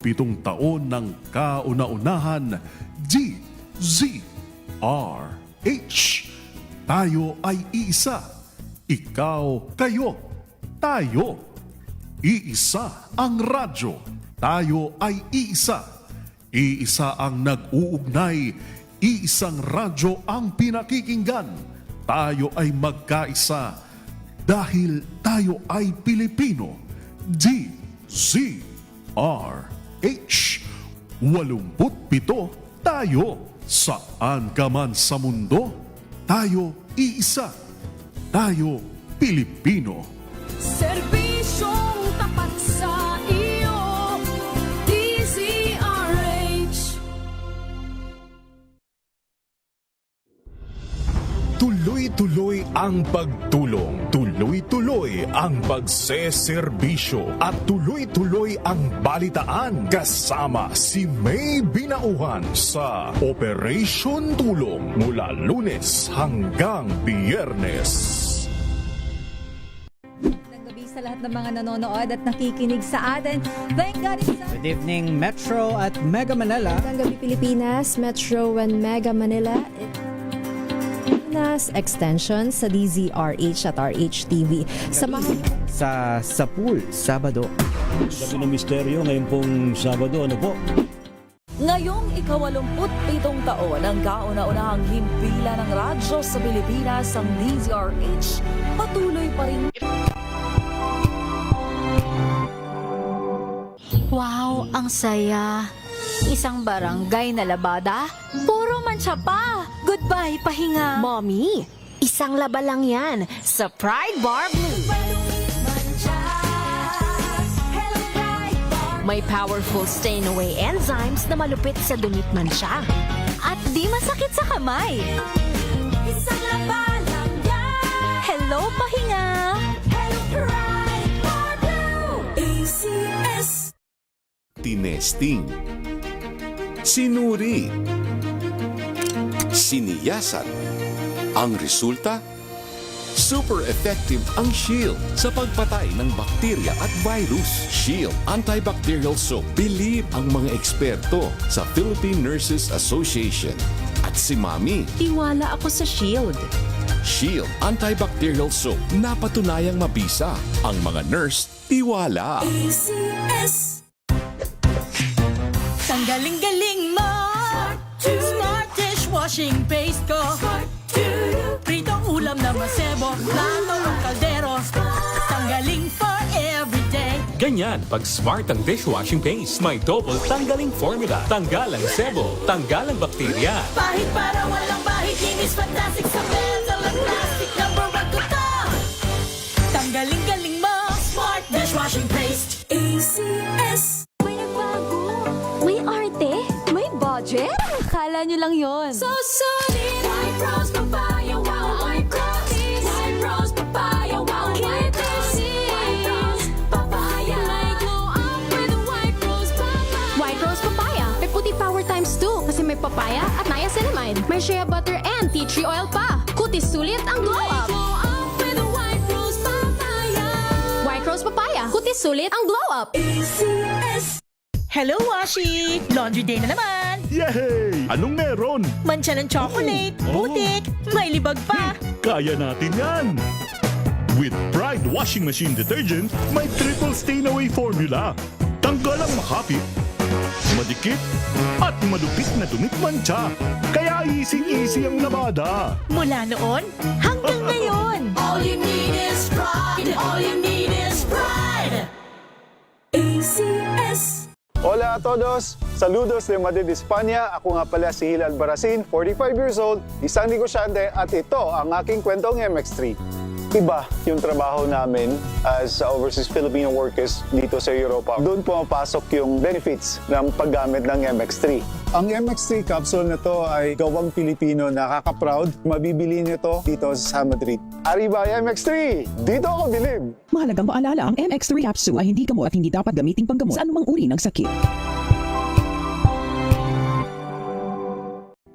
7 taon ng kauna-unahan, DZRH. Tayo ay iisa, ikaw, kayo, tayo. Iisa ang radyo, tayo ay iisa. Iisa ang nag-uugnay, iisang radyo ang pinakikinggan. Tayo ay magkaisa dahil tayo ay Pilipino. DZRH 87 tayo. Saan ka man sa mundo, tayo iisa. Tayo Pilipino. Serbisyong tapat sa iyo, DZRH. Tuloy-tuloy ang pagtulong, tuloy-tuloy ang pagseserbisyo, at tuloy-tuloy ang balitaan kasama si May Binauhan sa Operation Tulong mula Lunes hanggang Biyernes. Magandang gabi sa lahat ng mga nanonood at nakikinig sa atin. Thank God it's Good evening, Metro at Mega Manila. Magandang gabi Pilipinas, Metro and Mega Manila. Nas extension sa DZRH at RHTV. Samahan Sa Sapul, Sabado. Gabi ng misteryo ngayon pong Sabado, ano po? Ngayong ika-87 taon ng kauna-unahang himpilan ng radyo sa Pilipinas, ang DZRH patuloy pa rin. Wow, ang saya. Isang barangay na labada, puro mancha pa. Goodbye, pahinga. Mommy, isang laba lang yan sa Pride Bar Blue. May powerful stain-away enzymes na malupit sa dumit mansya. At di masakit sa kamay. Isang laba lang yan. Hello, pahinga. Hello, Pride Bar Blue. ACS. Tinesting, sinuri, siniyasan. Ang resulta? Super effective ang Shield sa pagpatay ng bakterya at virus. Shield Antibacterial Soap. Believe ang mga eksperto sa Philippine Nurses Association. At si Mami. Tiwala ako sa Shield. Shield Antibacterial Soap. Napatunayang mabisa. Ang mga nurse, tiwala. ACS. Ang galing-galing mo. Smart dishwashing paste ko. Pritong ulam na masebo. Plato ng kaldero. Tanggaling for everyday. Ganyan pag smart ang dishwashing paste. May double tanggaling formula. Tanggal ang sebo, tanggal ang bakterya. Pahit para walang bahid. Linis fantastic sa metal at plastic. Number 1 ko to. Tanggaling-galing mo. Smart dishwashing paste. ACS. May nagbago. May arte. May budget. Akala nyo lang yon. So solid. White rose papaya, wow, white rose. White rose papaya, wow, white rose. White rose papaya. May glow up with white rose papaya. White Rose Papaya. May puti power times 2 kasi may papaya at niacinamide. May shea butter and tea tree oil pa. Kutis sulit ang glow up. Glow up with white rose papaya. White Rose Papaya. Kutis sulit ang glow up. ACS. Hello, Washi! Laundry day na naman! Yay! Anong meron? Mancha ng chocolate, putik, may libag pa! Kaya natin yan! With Pride Washing Machine Detergent, may triple stain-away formula. Tanggal ang makapit, madikit, at malupit na dumit mancha. Kaya easy-easy ang labada. Mula noon hanggang ngayon! All you need is pride. All you need is pride. ACS. Hola a todos! Saludos de Madrid, España. Ako nga pala si Hilal Baracin, 45 years old, isang negosyante, at ito ang aking kwentong MX3. Iba yung trabaho namin as overseas Filipino workers dito sa Europa. Doon pumapasok yung benefits ng paggamit ng MX3. Ang MX3 capsule na to ay gawang Pilipino, nakaka-proud. Mabibili niyo to dito sa Madrid. Arriba MX3! Dito ako bilib! Mahalagang paalala, ang MX3 capsule ay hindi gamot at hindi dapat gamiting panggamot sa anumang uri ng sakit.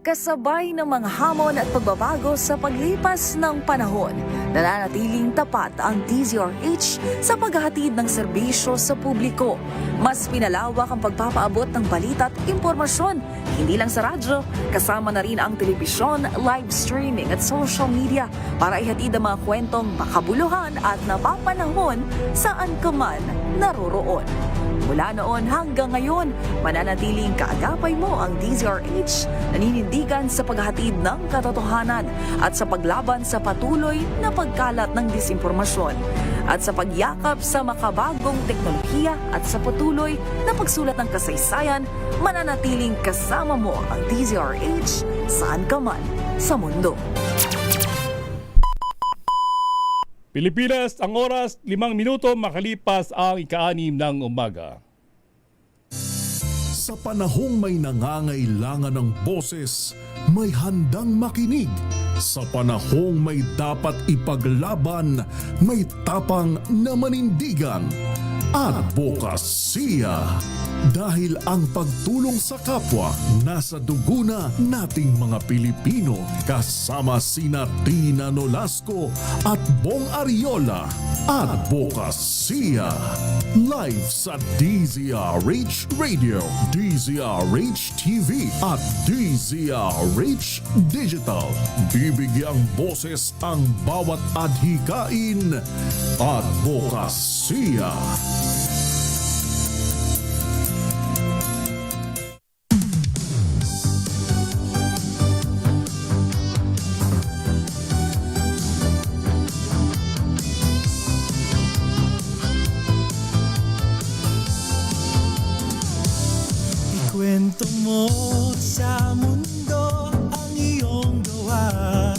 Kasabay ng mga hamon at pagbabago sa paglipas ng panahon, Nananatiling tapat ang DZRH sa paghahatid ng serbisyo sa publiko. Mas pinalawak ang pagpapaabot ng balita at impormasyon, hindi lang sa radyo, kasama na rin ang telebisyon, live streaming at social media para ihatid ang mga kwentong makabuluhan at napapanahon saan ka man naroroon. Mula noon hanggang ngayon, mananatiling kaagapay mo ang DZRH, naninindigan sa paghatid ng katotohanan at sa paglaban sa patuloy na pagkalat ng disinformasyon at sa pagyakap sa makabagong teknolohiya at sa patuloy na pagsulat ng kasaysayan, mananatiling kasama mo ang DZRH saan ka man sa mundo. Pilipinas, ang oras, 5 minuto makalipas ang ika-6 ng umaga. Sa panahong may nangangailangan ng boses, may handang makinig. Sa panahong may dapat ipaglaban, may tapang na manindigan. Advokasya. Dahil ang pagtulong sa kapwa nasa dugo na nating mga Pilipino, kasama sina Tina Nolasco at Bong Ariola. Advokasya. Live sa DZRH Radio, DZRH TV at DZRH Digital. Bibigyang boses ang bawat adhikain. Advokasya. Kwento mo sa mundo ang iyong gawa,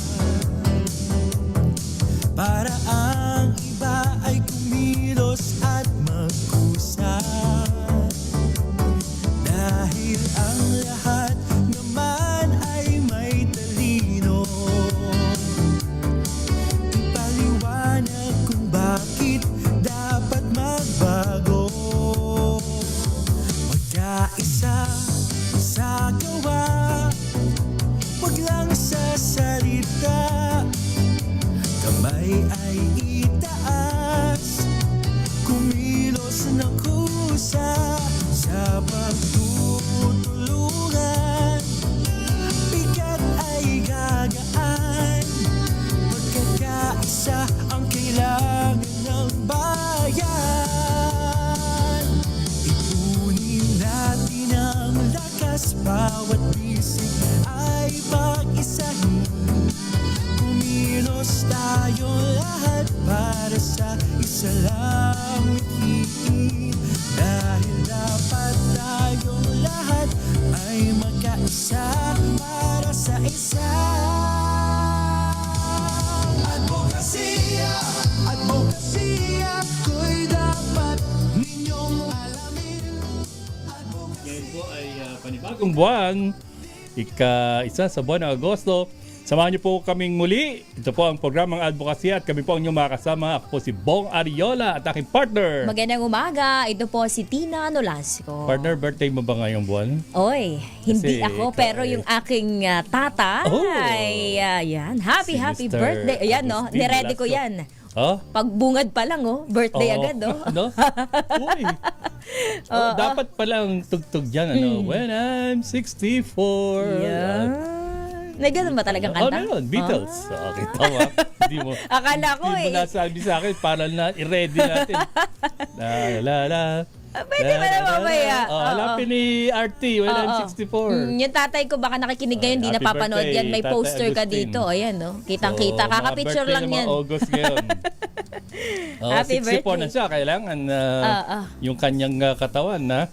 para ang iba ay kumilos at magkusa. Dahil ang lahat naman ay may talino, ipaliwanag kung bakit dapat magbago. Magkaisa sa gawa, wag lang sa salita. Kamay ay itaas, kumilos ng kusa sa pagtutulungan. Bigat ay gagaan, pagkakaisa ang kailangan ng bayan. Ipunin natin ang lakas, bawat bisig ay mag-isahin. Kumilos tayo lahat para sa isa lang mitiin. Dahil dapat tayong lahat ay magkaisa para sa isa. Advokasya, advokasya, ko'y dapat ninyong alamin. Ngayon po ay panibagong buwan, ika-1 sa buwan ng Agosto. Samahan niyo po kaming muli. Ito po ang programang Advokasya at kami po ang inyong mga kasama. Ako po si Bong Ariola at aking partner. Magandang umaga. Ito po si Tina Nolasco. Partner, birthday mo ba ngayong buwan? Oy, hindi Kasi ako, ikaw pero ay- yung aking tatay. Oh. Ayan. Happy Si Mr. birthday. Ayan, no? Agustin Niready ko Velasco. yan. Oh? Pagbungad pa lang, oh. Birthday Oo. agad, oh. Ano? Uy. Dapat palang tugtog dyan, ano? When I'm 64. Yeah. May ganun ba talagang kanta? Meron. Beatles. Okay, tama. Hindi mo. Akala ko Hindi mo nasabi sa akin para na i-ready natin. La la la. Pwede ba na mamaya? Hanapin ni RT when I'm 64. Yung tatay ko baka nakikinig ngayon, hindi Happy napapanood birthday, yan. May Tatay poster ka Agustin. dito. Ayan, no? Kitang-kita. Kakapicture lang yan. August ngayon. Happy 64 birthday. na siya. Kailangan yung kanyang katawan na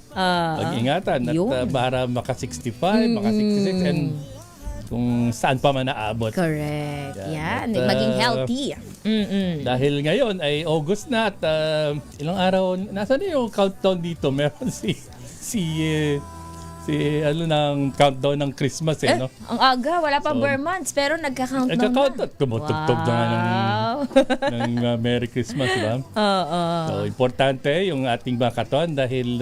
pag-ingatan at Yun. para maka-65, maka-66 and kung saan pa man naabot. Correct. Yan. At, Maging healthy. Dahil ngayon ay August na at ilang araw, nasa na yung countdown dito? Meron si ano ng countdown ng Christmas no? Ang aga, wala pang bare months, pero nagka-countdown na. Nagka-countdown. Tumutugtog na nga ng Merry Christmas, diba? So, importante yung ating mga katawan dahil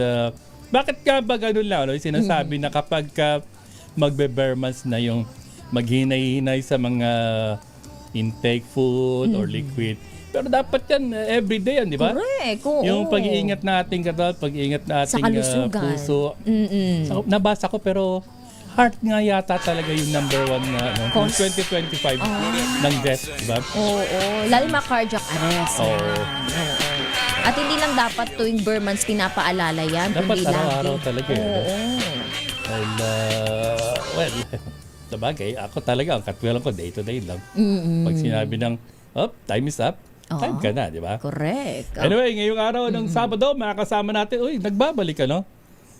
bakit ka ba ganun lang? No? Sinasabi na kapag magbe-bare months na yung maghinay-hinay sa mga intake food or liquid. Pero dapat yan, everyday yan, di ba? Correct. Oo. Yung pag-iingat nating katawan, pag-iingat nating Sa kalusugan. puso. Nabasa ko pero heart nga yata talaga yung number one na yung 2025 ng death, di ba? Oo. Lalo mga cardiac arrest. Oo. Oo. At hindi lang dapat tuwing Burr months pinapaalala yan. Dapat kundi araw-araw lagi. talaga. Oo. Well, sabagay, ako talaga, ang katwilan ko, day-to-day lang. Pag sinabi ng, time is up, time ka na, di ba? Correct. Anyway, ngayong araw ng Sabado, makakasama natin, nagbabalik ka, no?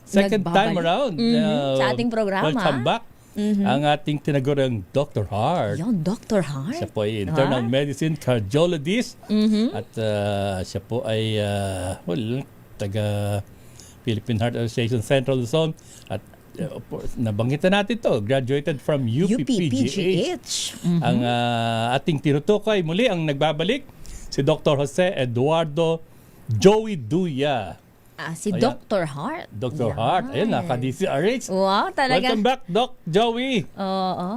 Second time around. Sa ating programa. Welcome back. Ang ating tinagurang Dr. Heart. Yung Dr. Heart. Siya po ay internal medicine cardiologist. At siya po ay, taga Philippine Heart Association Central Luzon. At nabanggitan natin to, graduated from UPPGH. Ang ating tinutukoy muli, ang nagbabalik, si Dr. Jose Eduardo Joey Duya. Si Dr. Heart. Dr. Heart. Ayan, naka-DCRH. Wow, talaga. Welcome back, Doc Joey. Oo.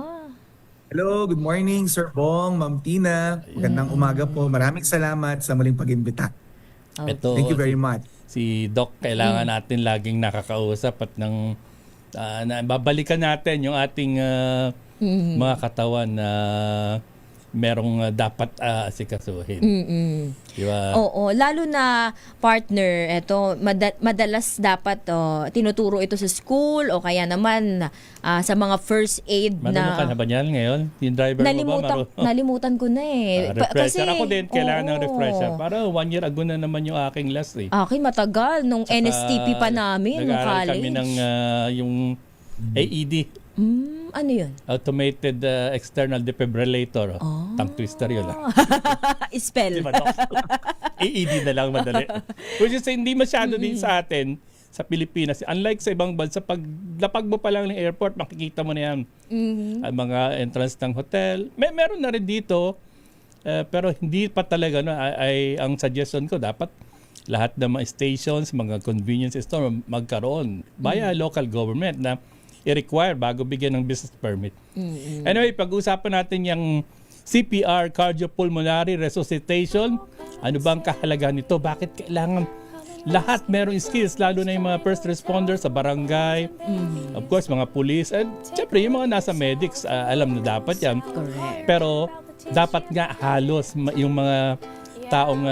Hello, good morning, Sir Bong, Ma'am Tina. Magandang umaga po. Maraming salamat sa muling pag-imbita. Ito, Thank you very much. Si Doc, kailangan natin laging nakakausap at babalikan natin yung ating mga katawan na merong dapat asikasuhin. Diba? Oo, lalo na partner, eto madalas dapat tinuturo ito sa school o kaya naman sa mga first aid Marunong ka na ba niyan ngayon? Yung driver mo ba? Nalimutan ko na eh. Refresher. Ako din, kailangan ng refresher. Para 1 year ago na naman yung aking last eh. Akin matagal, nung Saka, NSTP pa namin, nung nag-aaral college. kami ng yung AED. Ano yun? Automated external defibrillator. Tongue twister yun lang. Spell. Diba, AED na lang madali. Which is hindi masyado din sa atin, sa Pilipinas. Unlike sa ibang bansa, pag lapag mo pa lang ng airport, makikita mo na yan. Ang mga entrance ng hotel. Meron na rin dito, pero hindi pa talaga. Ang suggestion ko, dapat lahat ng mga stations, mga convenience store, magkaroon via local government na i-require bago bigyan ng business permit. Anyway, pag-usapan natin yung CPR, cardiopulmonary resuscitation. Ano ba ang kahalagahan nito? Bakit kailangan lahat merong skills, lalo na yung mga first responders sa barangay, of course, mga police, at syempre yung mga nasa medics, alam na dapat yan. Correct. Pero dapat nga halos yung mga taong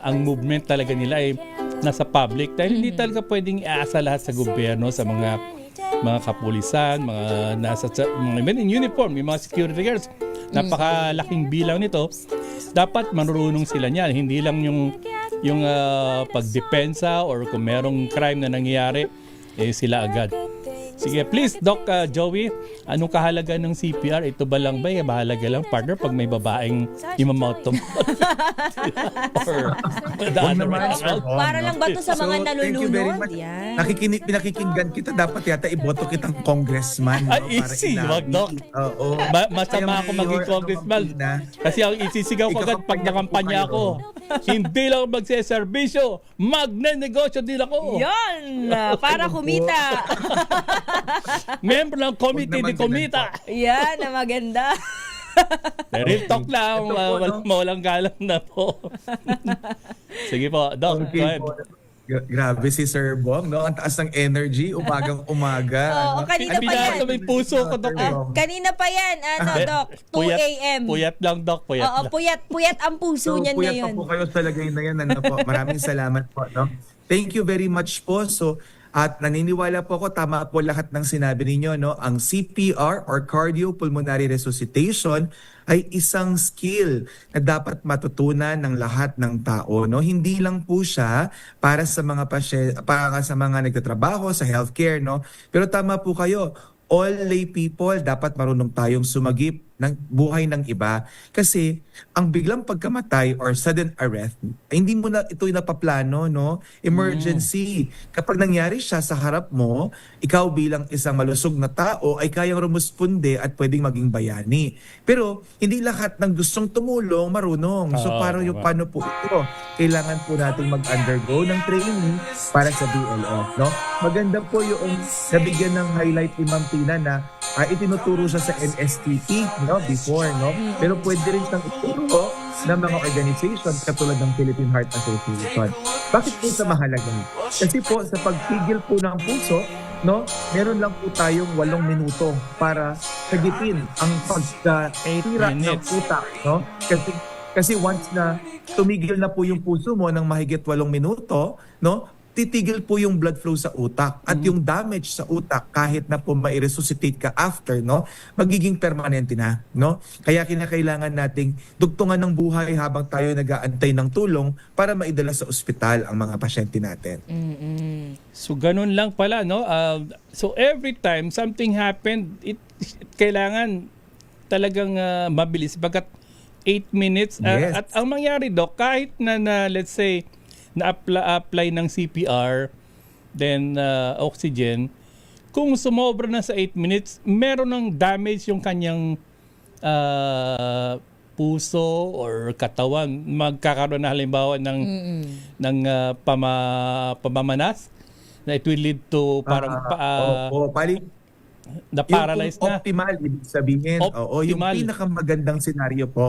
ang movement talaga nila ay nasa public. Dahil hindi talaga pwedeng iasa lahat sa gobyerno, sa mga kapulisan, mga nasa mga in uniform, yung mga security guards. Napakalaking bilang nito. Dapat marunong sila niyan. Hindi lang yung pagdepensa or kung merong crime na nangyayari, sila agad. Sige, please, Doc Joey, anong kahalaga ng CPR? Ito ba lang ba? Mahalaga lang, partner, pag may babaeng imamount mo? Or Para lang ba ito sa mga Thank you very much. nalulunod? Yan. Pinakikinggan kita, dapat yata iboto kitang congressman. No? Easy, wag, Doc. Oo. Masama ako maging congressman. Kasi ang isisigaw ko agad pag nakampanya ako. Hindi lang magseservisyo, magnenegosyo din ako. Yan! Para kumita. Member ng committee ni Komita. Yan, na maganda. Real talk lang, walang galang na po. Sige po, Doc, go ahead. Grabe si Sir Bong, no? Ang taas ng energy, umagang-umaga. Oo, kanina pa yan. May puso ko, Doc. Kanina pa yan, Doc, 2 a.m. Puyat lang, Doc, puyat Oo, lang. puyat ang puso niyan puyat ngayon. pa po kayo sa lagay na yan. Po. Maraming salamat po. No? Thank you very much po. So, at naniniwala po ako, tama po lahat ng sinabi ninyo, no? Ang CPR or cardiopulmonary resuscitation ay isang skill na dapat matutunan ng lahat ng tao, no? Hindi lang po siya para sa mga para sa mga nagtatrabaho sa healthcare, no? Pero tama po kayo, all lay people dapat marunong tayong sumagip ng buhay ng iba kasi ang biglang pagkamatay or sudden arrest, hindi mo na ito napaplano, no? Emergency. Kapag nangyari siya sa harap mo, ikaw bilang isang malusog na tao ay kayang rumusponde at pwedeng maging bayani. Pero hindi lahat ng gustong tumulong marunong. So paano po ito? Kailangan po nating mag-undergo ng training para sa BLF, no? Maganda po yung nabigyan ng highlight ni Ma'am Tina na itinuturo siya sa NSTP, no, before, no? Pero pwede rin siyang ituro ng mga organization katulad ng Philippine Heart Association. Bakit po sa mahalaga? Kasi po sa pagpigil po ng puso, no, meron lang po tayong 8 minuto para sagipin ang pagkatira ng utak, no? Kasi once na tumigil na po yung puso mo ng mahigit 8 minuto, no, titigil po yung blood flow sa utak at yung damage sa utak kahit na po mai-resuscitate ka after, no, magiging permanente na, no? Kaya kinakailangan nating dugtungan ng buhay habang tayo nag-aantay ng tulong para maidala sa ospital ang mga pasyente natin. So ganun lang pala, no? So every time something happened, kailangan talagang mabilis. Bagat 8 minutes. Yes. At ang mangyari, Doc, kahit na let's say, na-apply ng CPR, then oxygen, kung sumobra na sa 8 minutes, meron ng damage yung kanyang puso or katawan. Magkakaroon na halimbawa ng pamamanas na it will lead to parang na-paralyze yung na. Optimal, ibig sabihin. Oo, yung pinakamagandang senaryo po,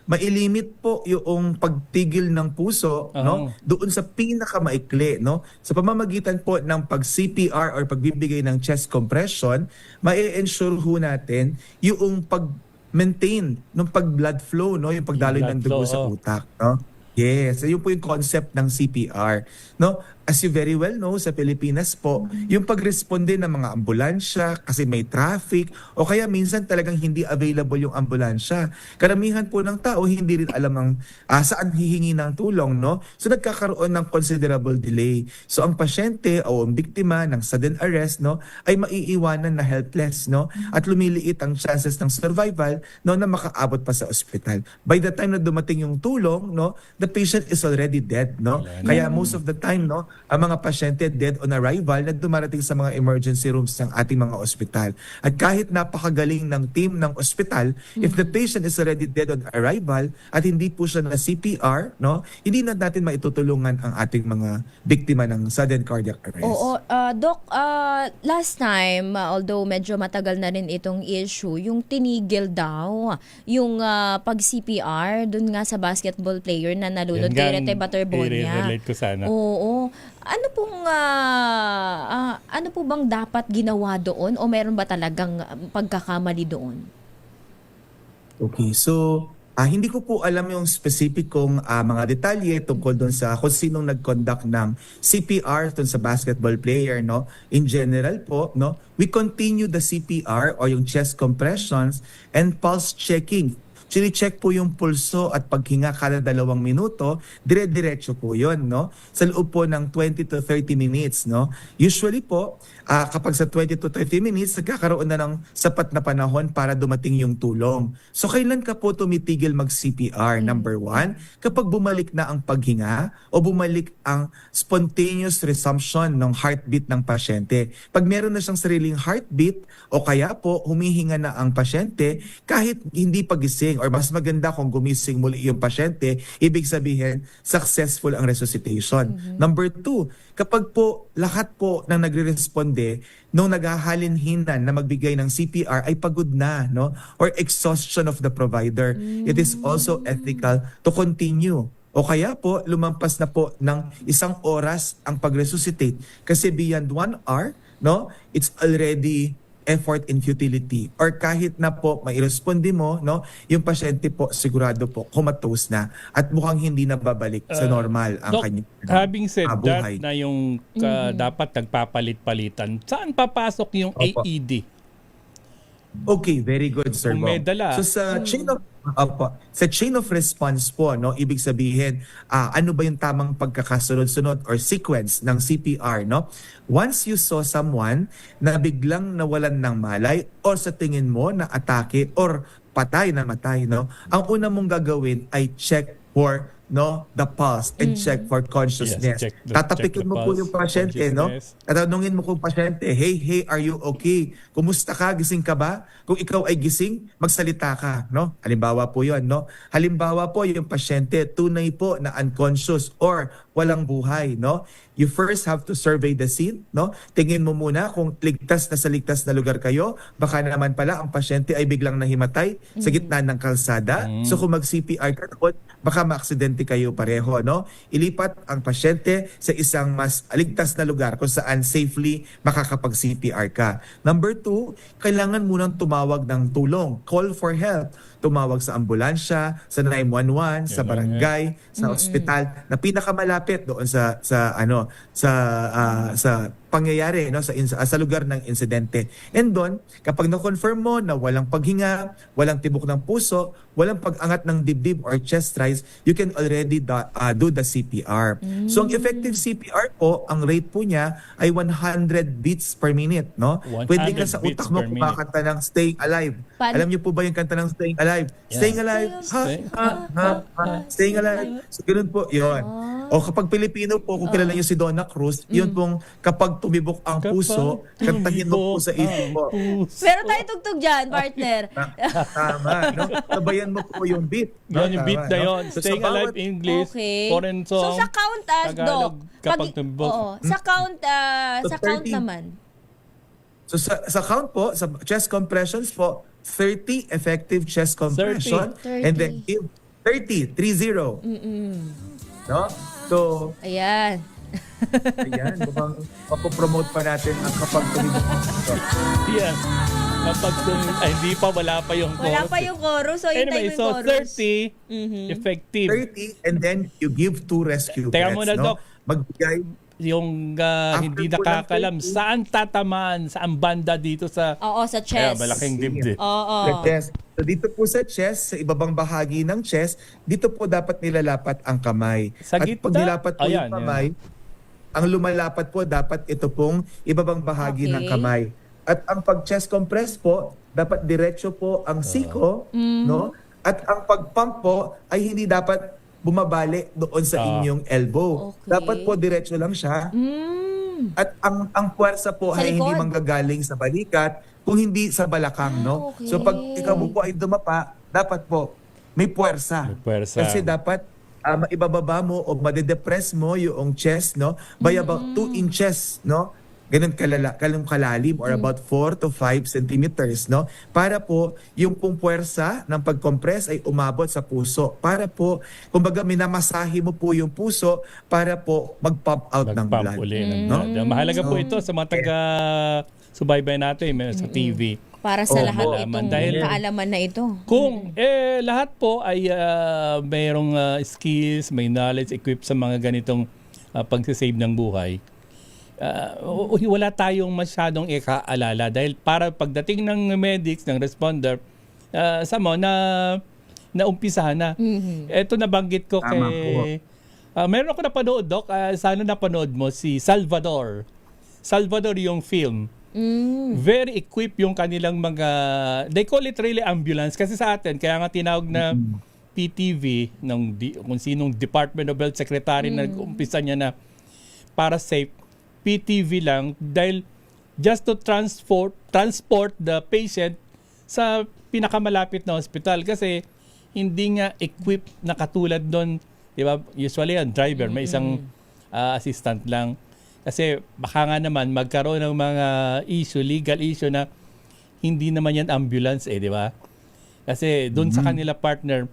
mailimit po yung pagtigil ng puso, no, doon sa pinakamaikli, no. Sa pamamagitan po ng pag-CPR or pagbibigay ng chest compression, mai-ensure ho natin yung pag-maintain ng pag-blood flow, no, yung pagdaloy ng dugo sa utak, no. Yes, yun po yung concept ng CPR, no? As you very well know, sa Pilipinas po, yung pagresponde ng mga ambulansya kasi may traffic o kaya minsan talagang hindi available yung ambulansya. Karamihan po ng tao hindi rin alam ang saan hihingi ng tulong, no? So nagkakaroon ng considerable delay. So ang pasyente o ang biktima ng sudden arrest, no, ay maiiwanan na helpless, no? At lumiliit ang chances ng survival, no, na makaabot pa sa ospital. By the time na dumating yung tulong, no, the patient is already dead, no? Kaya most of the time, no, ang mga pasyente dead on arrival na dumarating sa mga emergency rooms ng ating mga ospital. At kahit napakagaling ng team ng ospital, if the patient is already dead on arrival at hindi po siya na CPR, no, hindi na natin maitutulungan ang ating mga biktima ng sudden cardiac arrest. Oo, Doc, last time, although medyo matagal na rin itong issue, yung tinigil daw, yung pag-CPR, dun nga sa basketball player na nalunod kay Rete Baterbonia. I-relate ko sana. Oo. Ano po bang dapat ginawa doon o meron ba talagang pagkakamali doon? Okay, so hindi ko po alam yung specificong mga detalye tungkol doon sa kung sinong nag-conduct ng CPR doon sa basketball player, no. In general po, no, we continue the CPR o yung chest compressions and pulse checking. Chine-check po yung pulso at paghinga kada 2 minuto, dire-diretso po yun, no? Sa loob po ng 20 to 30 minutes, no? Usually po, kapag sa 20 to 30 minutes, nagkakaroon na ng sapat na panahon para dumating yung tulong. So, kailan ka po tumitigil mag-CPR? Number 1, kapag bumalik na ang paghinga o bumalik ang spontaneous resumption ng heartbeat ng pasyente. Pag meron na siyang sariling heartbeat o kaya po humihinga na ang pasyente kahit hindi pagising or mas maganda kung gumising muli yung pasyente, ibig sabihin, successful ang resuscitation. Number 2, kapag po lahat po ng nagre-responde nung naghahalinhinan na magbigay ng CPR ay pagod na, no? Or exhaustion of the provider. It is also ethical to continue. O kaya po, lumampas na po ng 1 oras ang pag-resuscitate. Kasi beyond 1 hour, no? It's already effort and futility. Or kahit na po mai-responde mo, no, yung pasyente po sigurado po comatose na at mukhang hindi na babalik sa normal ang kanyang having said buhay. that na yung dapat nagpapalit-palitan, saan papasok yung AED? Okay, very good, Sir Bob. May dala. So sa chain of response po, no, ibig sabihin ano ba yung tamang pagkakasunod-sunod or sequence ng CPR, no? Once you saw someone na biglang nawalan ng malay or sa tingin mo na atake or patay na matay, no? Ang una mong gagawin ay check for no, the pulse and check for consciousness. Yes, check the Tatapikin mo po pulse, yung pasyente, no? consciousness. At tanungin mo kung pasyente, hey, are you okay? Kumusta ka? Gising ka ba? Kung ikaw ay gising, magsalita ka, no? Halimbawa po 'yon, no? Halimbawa po yung pasyente tunay po na unconscious or walang buhay, no? You first have to survey the scene, no? Tingin mo muna kung ligtas na lugar kayo. Baka naman pala ang pasyente ay biglang nahimatay sa gitna ng kalsada. So kung mag-CPR ka doon, baka maaksidente kayo pareho, no? Ilipat ang pasyente sa isang mas ligtas na lugar kung saan safely makakapag-CPR ka. Number 2, kailangan munang tumawag ng tulong. Call for help. Tumawag sa ambulansya, sa 911, sa barangay, sa ospital na pinakamalapit doon sa pangyayari, no, sa lugar ng insidente. And doon, kapag na-confirm mo na walang paghinga, walang tibok ng puso, walang pag-angat ng dibdib or chest rise, you can already do the CPR. So ang effective CPR po, ang rate po niya ay 100 beats per minute, no? 100 Pwede ka sa utak mo beats per kumakanta ng Staying Alive. Alam niyo po ba yung kanta ng Staying Alive? Yeah. Staying Alive, Staying Alive. So ganun po, yun. O kapag Pilipino po, kung kilala niyo si Donna Cruz, yun pong kapag tumibok ang puso, kantahin mo po sa isip mo. Pero tayo tugtog dyan, partner. Tama, no? Sabayan mo po yung beat. No? Yan yung beat Tama, na no? yun. So, Staying sa bawat- Alive English, Okay. foreign song, So sa count, Tagalog, Doc, kapag tumibok. sa count, So, sa count 30. naman. So sa count po, sa chest compressions po, 30 effective chest compression 30. and then give 30. No? So, Ayan. ayan, mukhang mapopromote pa natin ang kapag tumibok ang puso. Yes. Kapag hindi pa, wala pa yung chorus. Wala pa yung chorus, so yung Anyway, time so yung chorus. 30 effective. 30 and then you give 2 rescue Teka breaths, muna, no? Doc. Magbigay Yung hindi After po ng nakakalam, 30. saan tatamaan, saan banda dito sa Oo, sa chest. malaking dibdib. Oo. Yes. So dito po sa chest, sa ibabang bahagi ng chest, dito po dapat nilalapat ang kamay. Sa At gitna? pag nilapat po Ayan, yung kamay, ang lumalapat po dapat ito pong ibabang bahagi ng Okay. kamay. At ang pag-chest compress po, dapat diretso po ang siko, no? At ang pag-pump po ay hindi dapat bumabali doon sa inyong elbow. Okay. Dapat po diretso lang siya. At ang puwersa po Sa ay hindi likod? manggagaling sa balikat, kung hindi sa balakang, no? okay. So pag ikaw po ay dumapa, dapat po may puwersa. May puwersa. Kasi dapat maibababa mo o madedepress mo yung chest, no? By about 2 inches, no? Ganun kalalim or about 4 to 5 centimeters, no? Para po yung pong puwersa ng pag-compress ay umabot sa puso. Para po, kumbaga minamasahe mo po yung puso para po mag-pump out ng Nag-pump blood. uli. No? Mahalaga po ito sa mga taga-subaybay natin sa TV. Para sa lahat malaman. itong Dahil kaalaman na ito. kung lahat po ay mayroong skills, may knowledge, equipped sa mga ganitong pagsisave ng buhay, wala tayong masyadong ikaalala dahil para pagdating ng medics, ng responder, naumpisahan na. Ito nabanggit ko Tama kay... meron ako napanood, Doc. Sana napanood mo si Salvador. Salvador yung film. Very equipped yung kanilang mga... They call it really ambulance. Kasi sa atin, kaya nga tinawag na PTV, kung sinong Department of Health Secretary na nag-umpisa niya na para safe, PTV lang dahil just to transport the patient sa pinakamalapit na hospital kasi hindi nga equipped na katulad doon, di ba? Usually ang driver may isang assistant lang kasi baka nga naman magkaroon ng mga legal issue na hindi naman yan ambulance di ba? Kasi doon sa kanila partner,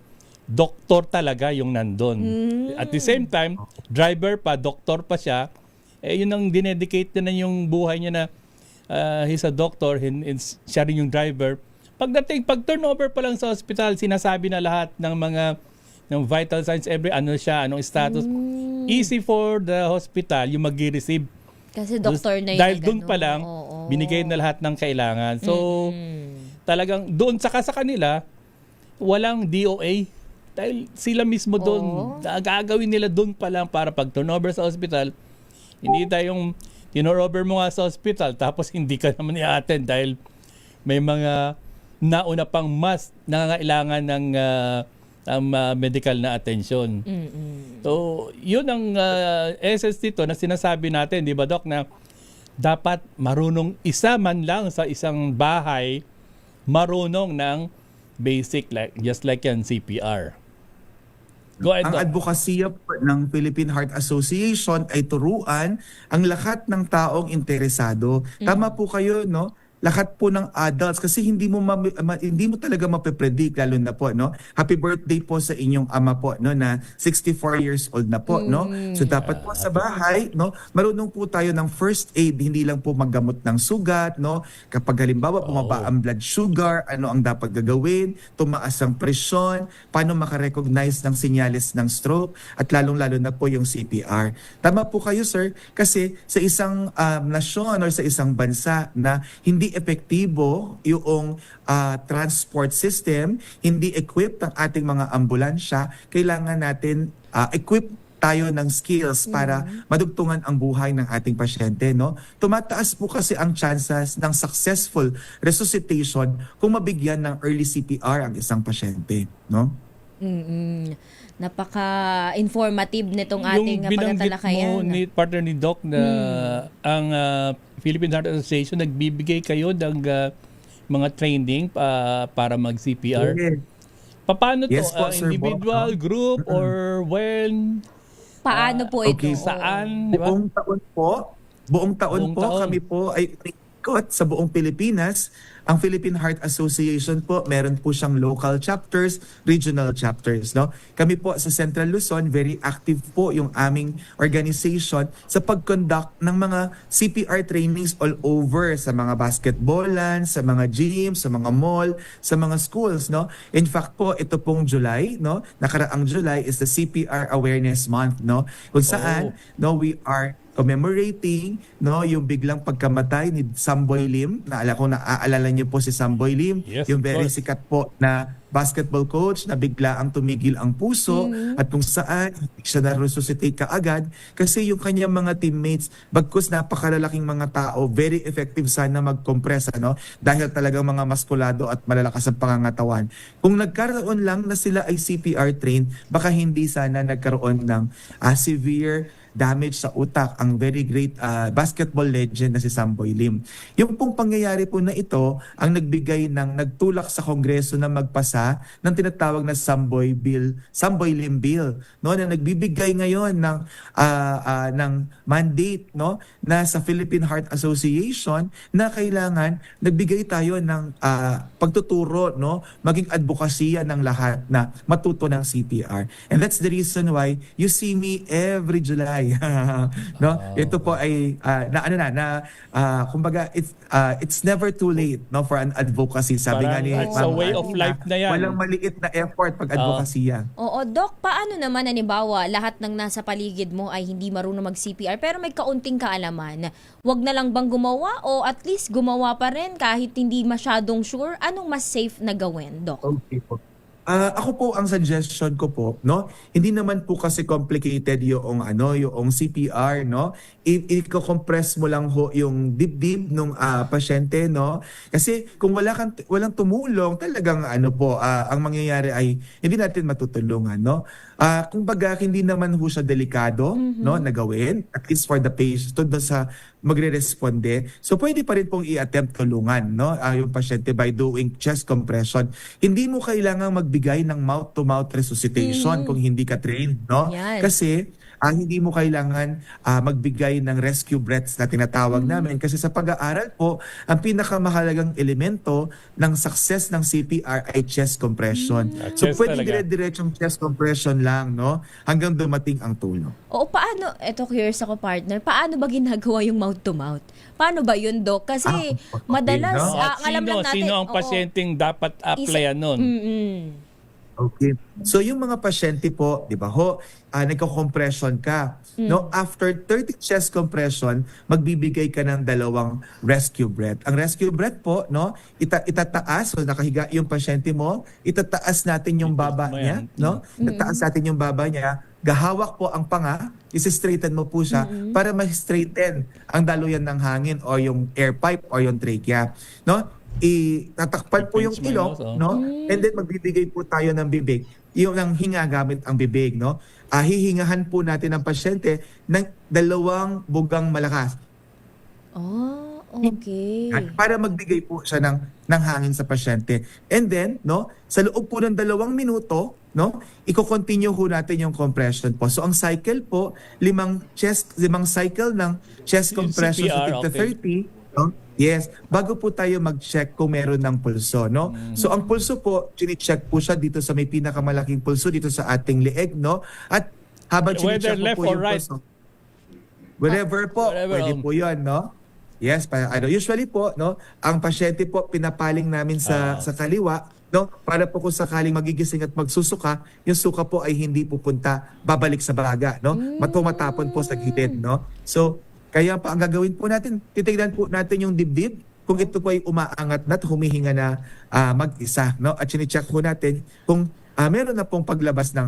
doktor talaga yung nandun. At the same time, driver pa, doktor pa siya, yun ang dinedicate na yung buhay niya na he's a doctor, siya rin yung driver. Pag turnover pa lang sa hospital, sinasabi na lahat ng mga ng vital signs, anong status. Easy for the hospital yung mag-receive. Kasi doktor na yun. Dahil doon pa lang, binigay na lahat ng kailangan. So, talagang doon sa kanila, walang DOA. Dahil sila mismo doon, gagawin nila doon pa lang para pag turnover sa hospital, hindi tayong tinorover mo nga sa hospital tapos hindi ka naman i-attend dahil may mga nauna pang mas nangangailangan ng medical na atensyon. So, yun ang essence dito na sinasabi natin, di ba Doc, na dapat marunong isa man lang sa isang bahay, marunong ng basic, just like yan, CPR. Go ahead, Ang Doc. advokasya po ng Philippine Heart Association ay turuan ang lahat ng taong interesado. Tama po kayo, no? Lahat po ng adults kasi hindi mo talaga mape-predict, lalo na po, no? Happy birthday po sa inyong ama po, no, na 64 years old na po, no? So dapat po sa bahay, no, marunong po tayo ng first aid, hindi lang po maggamot ng sugat, no? Kapag halimbawa bumaba ang blood sugar, ano ang dapat gagawin? Tumaas ang presyon, paano makarecognize ng senyales ng stroke, at lalong-lalo na po yung CPR. Tama po kayo, sir, kasi sa isang nasyon or sa isang bansa na hindi epektibo yung transport system, hindi equipped ang ating mga ambulansya, kailangan natin equip tayo ng skills para madugtungan ang buhay ng ating pasyente, no? Tumataas po kasi ang chances ng successful resuscitation kung mabigyan ng early CPR ang isang pasyente, no? Napaka-informative nitong ating binanggit pagtatalakayan. mo ni partner ni Doc na ang Philippine Heart Association nagbibigay kayo ng mga training para mag-CPR. Yes. Paano to? Yes po, Sir Individual, Bob, no? group, or when? Paano po ito? Okay, Saan? Di ba? Buong taon po kami po ay ikot sa buong Pilipinas. Ang Philippine Heart Association po, meron po siyang local chapters, regional chapters, no? Kami po sa Central Luzon, very active po yung aming organization sa pag-conduct ng mga CPR trainings all over sa mga basketballan, sa mga gyms, sa mga mall, sa mga schools, no? In fact po, ito pong July, no? Nakaraang July is the CPR Awareness Month, no? Kung saan, no, we are commemorating, no, yung biglang pagkamatay ni Samboy Lim. Naaalala niyo po si Samboy Lim, Yes, yung of very course. sikat po na basketball coach na bigla ang tumigil ang puso at kung saan hindi siya na-resuscitate kaagad kasi yung kanyang mga teammates, bagkus napakalalaking mga tao, very effective sana mag-compress, ano, dahil talagang mga maskulado at malalakas ang pangangatawan. Kung nagkaroon lang na sila ay CPR trained, baka hindi sana nagkaroon ng severe damage sa utak ang very great basketball legend na si Samboy Lim. Yung pong pangyayari po na ito ang nagtulak sa Kongreso na magpasa ng tinatawag na Samboy Lim Bill, no, na nagbibigay ngayon ng mandate, no, na sa Philippine Heart Association na kailangan nagbigay tayo ng pagtuturo, no, maging advokasya ng lahat na matuto ng CPR. And that's the reason why you see me every July. No, ito po ay kumbaga it's never too late, no, for an advocacy. Sabi nga ni It's a way of life na yan. Walang maliit na effort pag advokasya. Oo, Doc, paano naman halimbawa lahat ng nasa paligid mo ay hindi marunong mag-CPR pero may kaunting kaalaman? Wag na lang bang gumawa o at least gumawa pa rin kahit hindi masyadong sure? Anong mas safe na gawin, Doc? Okay po. Ako po ang suggestion ko po, no, hindi naman po kasi complicated yung CPR, no. I-compress mo lang ho yung dibdib ng pasyente, no. Kasi kung walang tumulong, talagang ang mangyayari ay hindi natin matutulungan, no. Kumbaga hindi naman ho siya delikado, no, na gawin, at least for the patient, doon sa magre-responde. So pwede pa rin pong i-attempt tulungan, no, yung pasyente by doing chest compression. Hindi mo kailangang magbigay ng mouth-to-mouth resuscitation kung hindi ka trained, no? Yan. Kasi hindi mo kailangan magbigay ng rescue breaths na tinatawag namin. Kasi sa pag-aaral po, ang pinakamahalagang elemento ng success ng CPR ay chest compression. So Chest pwede talaga. dire-diretsong chest compression lang, no, hanggang dumating ang tulong. Oo, paano, eto curious ako partner, paano ba ginagawa yung mouth-to-mouth? Paano ba yun, Doc? Kasi madalas, no? alam lang natin. Sino ang oo, pasyenteng dapat applyan nun? Okay. So yung mga pasyente po, 'di ba ho, nagko-compression ka. No, after 30 chest compression, magbibigay ka ng 2 rescue breath. Ang rescue breath po, no, itataas, so nakahiga yung pasyente mo, itataas natin yung baba niya, no? Itataas natin yung baba niya. Gahawak po ang panga, isi-straighten mo po siya para ma-straighten ang daluyan ng hangin o yung air pipe o yung trachea, no? tatakpan po yung ilong, no? And then magbibigay po tayo ng bibig. Yung ng hinga gamit ang bibig, no? Hihingahan po natin ang pasyente ng 2 bugang malakas. Oh, okay. At para magbigay po siya ng hangin sa pasyente. And then, no, sa loob po ng 2 minuto, no, i-continue ho natin yung compression po. So ang cycle po, 5 cycle ng chest compression CPR, sa 30, no? Yes, bago po tayo mag-check kung meron ng pulso, no? So ang pulso po, chine-check po siya dito sa may pinakamalaking pulso dito sa ating leeg, no? At habang Whether chine-check mo left po or yung right? pulso, wherever po, pwede po 'yon, no? Yes, usually po, no, ang pasyente po pinapaling namin sa kaliwa, no, para po kung sakaling magigising at magsusuka, yung suka po ay hindi pupunta babalik sa baga, no? Matapon po sa gilid, no? So, kaya pa ang gagawin po natin, titignan po natin yung dibdib kung ito po ay umaangat na at humihinga na mag-isa, no? At chine-check po natin kung meron na pong paglabas ng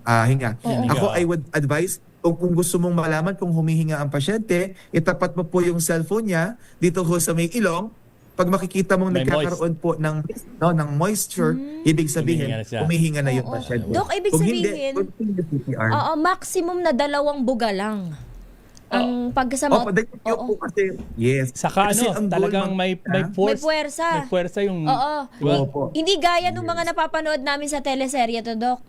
hinga. Ako I would advise kung gusto mong malaman kung humihinga ang pasyente, itapat mo po yung cellphone niya dito ho sa may ilong. Pag makikita mong May nagkakaroon po ng moisture, ibig sabihin, humihinga na yung pasyente. Dok, ibig Kung sabihin, hindi, continue CPR. maximum na 2 buga lang. Ang pagkasama. Po kasi, yes. Saka Kasi ang goal talagang may force. May puwersa. May puwersa yung... Oo. Diba? Hindi gaya ng mga napapanood namin sa teleserye to, Dok.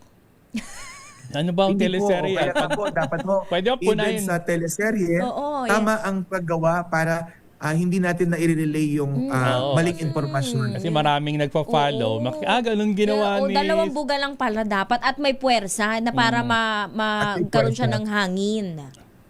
Ano ba ang teleserye? Dapat mo, Pwede mo punayin. even sa teleserye, tama ang paggawa para hindi natin na i-relay yung maling informasyon. Kasi maraming nagpa-follow. Ganun ginawa ni... 2 buga lang pala dapat at may puwersa na para magkaroon siya ng hangin.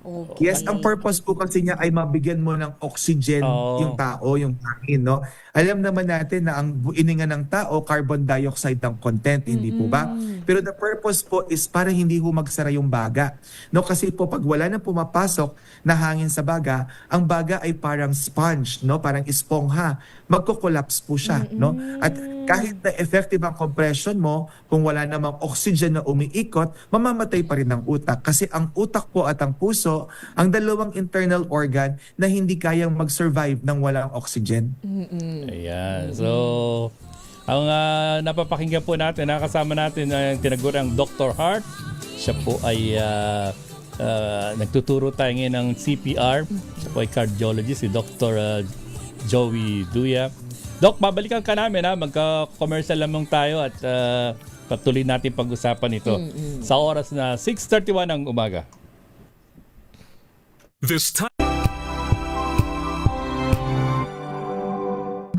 Okay. Yes, ang purpose po kasi niya ay mabigyan mo ng oxygen yung tao, yung hangin, no? Alam naman natin na ang ininga ng tao, carbon dioxide ang content, hindi po ba? Pero the purpose po is para hindi ho magsara yung baga. No, kasi po pag wala nang pumapasok na hangin sa baga, ang baga ay parang sponge, no? Parang esponja. Magko-collapse po siya, no? At kahit na effective ang compression mo, kung wala namang oxygen na umiikot, mamamatay pa rin ang utak. Kasi ang utak po at ang puso, ang 2 internal organ na hindi kayang mag-survive ng walang oxygen. Ayan. So, ang napapakinggan po natin, nakasama natin ang tinagurang Dr. Hart. Siya po ay nagtuturo tayo ngayon ng CPR. Siya po ay cardiologist, si Dr. Joey Duya. Doc, babalikan ka namin ha. Magka-commercial lamang tayo at patuloy natin pag-usapan ito sa oras na 6:31 ng umaga. This time.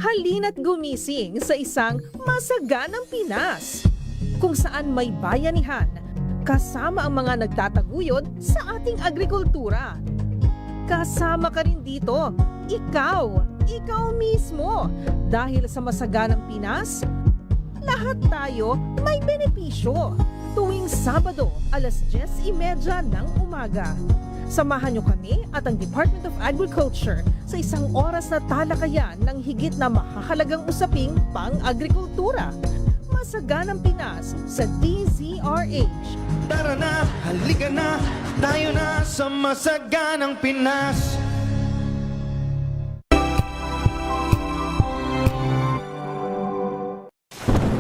Halina't gumising sa isang masaganang Pinas, kung saan may bayanihan, kasama ang mga nagtataguyod sa ating agrikultura. Kasama ka rin dito, ikaw mismo. Dahil sa masaganang Pinas, lahat tayo may benepisyo. Tuwing Sabado, 10:30 ng umaga. Samahan niyo kami at ang Department of Agriculture sa isang oras na talakayan ng higit na mahahalagang usaping pang-agrikultura. Masaganang Pinas sa DZRH. Tara na, halika na, tayo na sa Masaganang Pinas.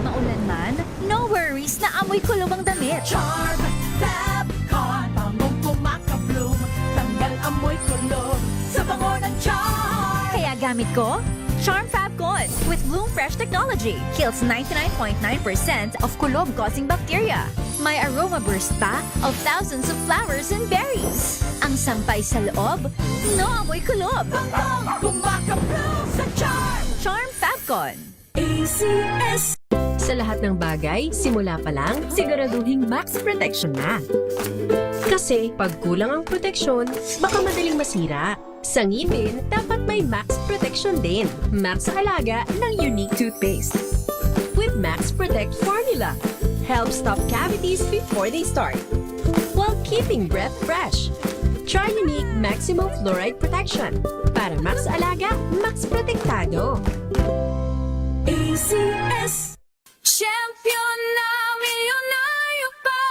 Maulan man, no worries na amoy kulong ang damit. Charm Fabcon, bangong kumakabloom, tanggal amoy kulog sa bango ng Charm. Kaya gamit ko, Charm Fabcon with Bloom Fresh technology. Kills 99.9% of kulob-causing bacteria. May aroma burst pa of thousands of flowers and berries. Ang sampay sa loob, no amoy kulob. Bangong kumakabloom sa Charm. Charm Fabcon. ACS. Sa lahat ng bagay, simula pa lang, siguraduhing max protection na. Kasi pag kulang ang proteksyon, baka madaling masira. Sa ngipin, dapat may max protection din. Max sa alaga ng Unique Toothpaste. With Max Protect Formula, help stop cavities before they start, while keeping breath fresh. Try Unique Maximum Fluoride Protection. Para max alaga, max protektado. ACS. Champion na milyonaryo pa.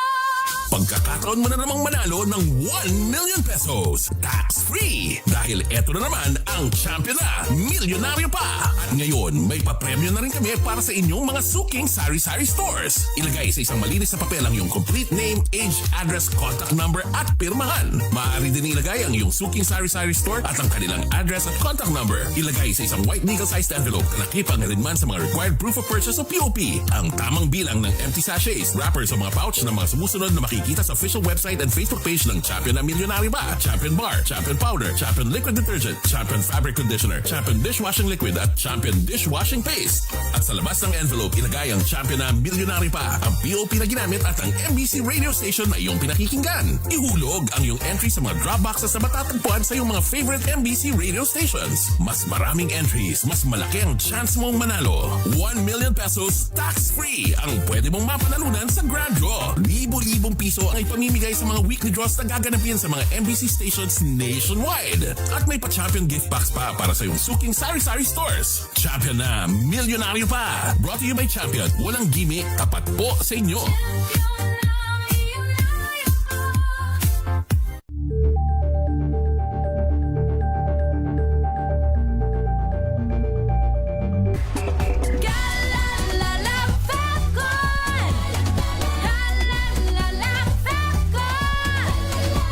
Pagkakataon mo na namang manalo ng 1 million pesos tax-free. Dahil eto na naman ang champion na milyonaryo pa. At ngayon, may papremyo na rin kami para sa inyong mga suking sari-sari stores. Ilagay sa isang malinis na papel ang iyong complete name, age, address, contact number at pirmahan. Maaari din ilagay ang iyong suking sari-sari store at ang kanilang address at contact number. Ilagay sa isang white legal-sized envelope na nakipag rin man sa mga required proof of purchase o POP. Ang tamang bilang ng empty sachets, wrappers o mga pouch ng mga sumusunod na makikita sa official website and Facebook page ng Champion na Milyonary Ba, Champion Bar, Champion Powder, Champion Liquid Detergent, Champion Fabric Conditioner, Champion Dishwashing Liquid at Champion Dishwashing Paste. At sa labas ng envelope, ilagay ang Champion na Milyonary Pa, ang POP na ginamit at ang MBC radio station na iyong pinakikinggan. Ihulog ang iyong entry sa mga drop boxes na matatagpuan sa iyong mga favorite MBC radio stations. Mas maraming entries, mas malaki ang chance mong manalo. 1 million pesos tax-free ang pwede mong mapanalunan sa Grand Draw. Libo-libong piso ang ipamimigay sa mga weekly draws na gaganapin sa mga MBC stations nationwide. At may pa-champion gift box pa para sa iyong suking sari-sari stores. Champion na Milyonaryo Pa. Brought to you by Champion. Walang gimmick, tapat po sa inyo.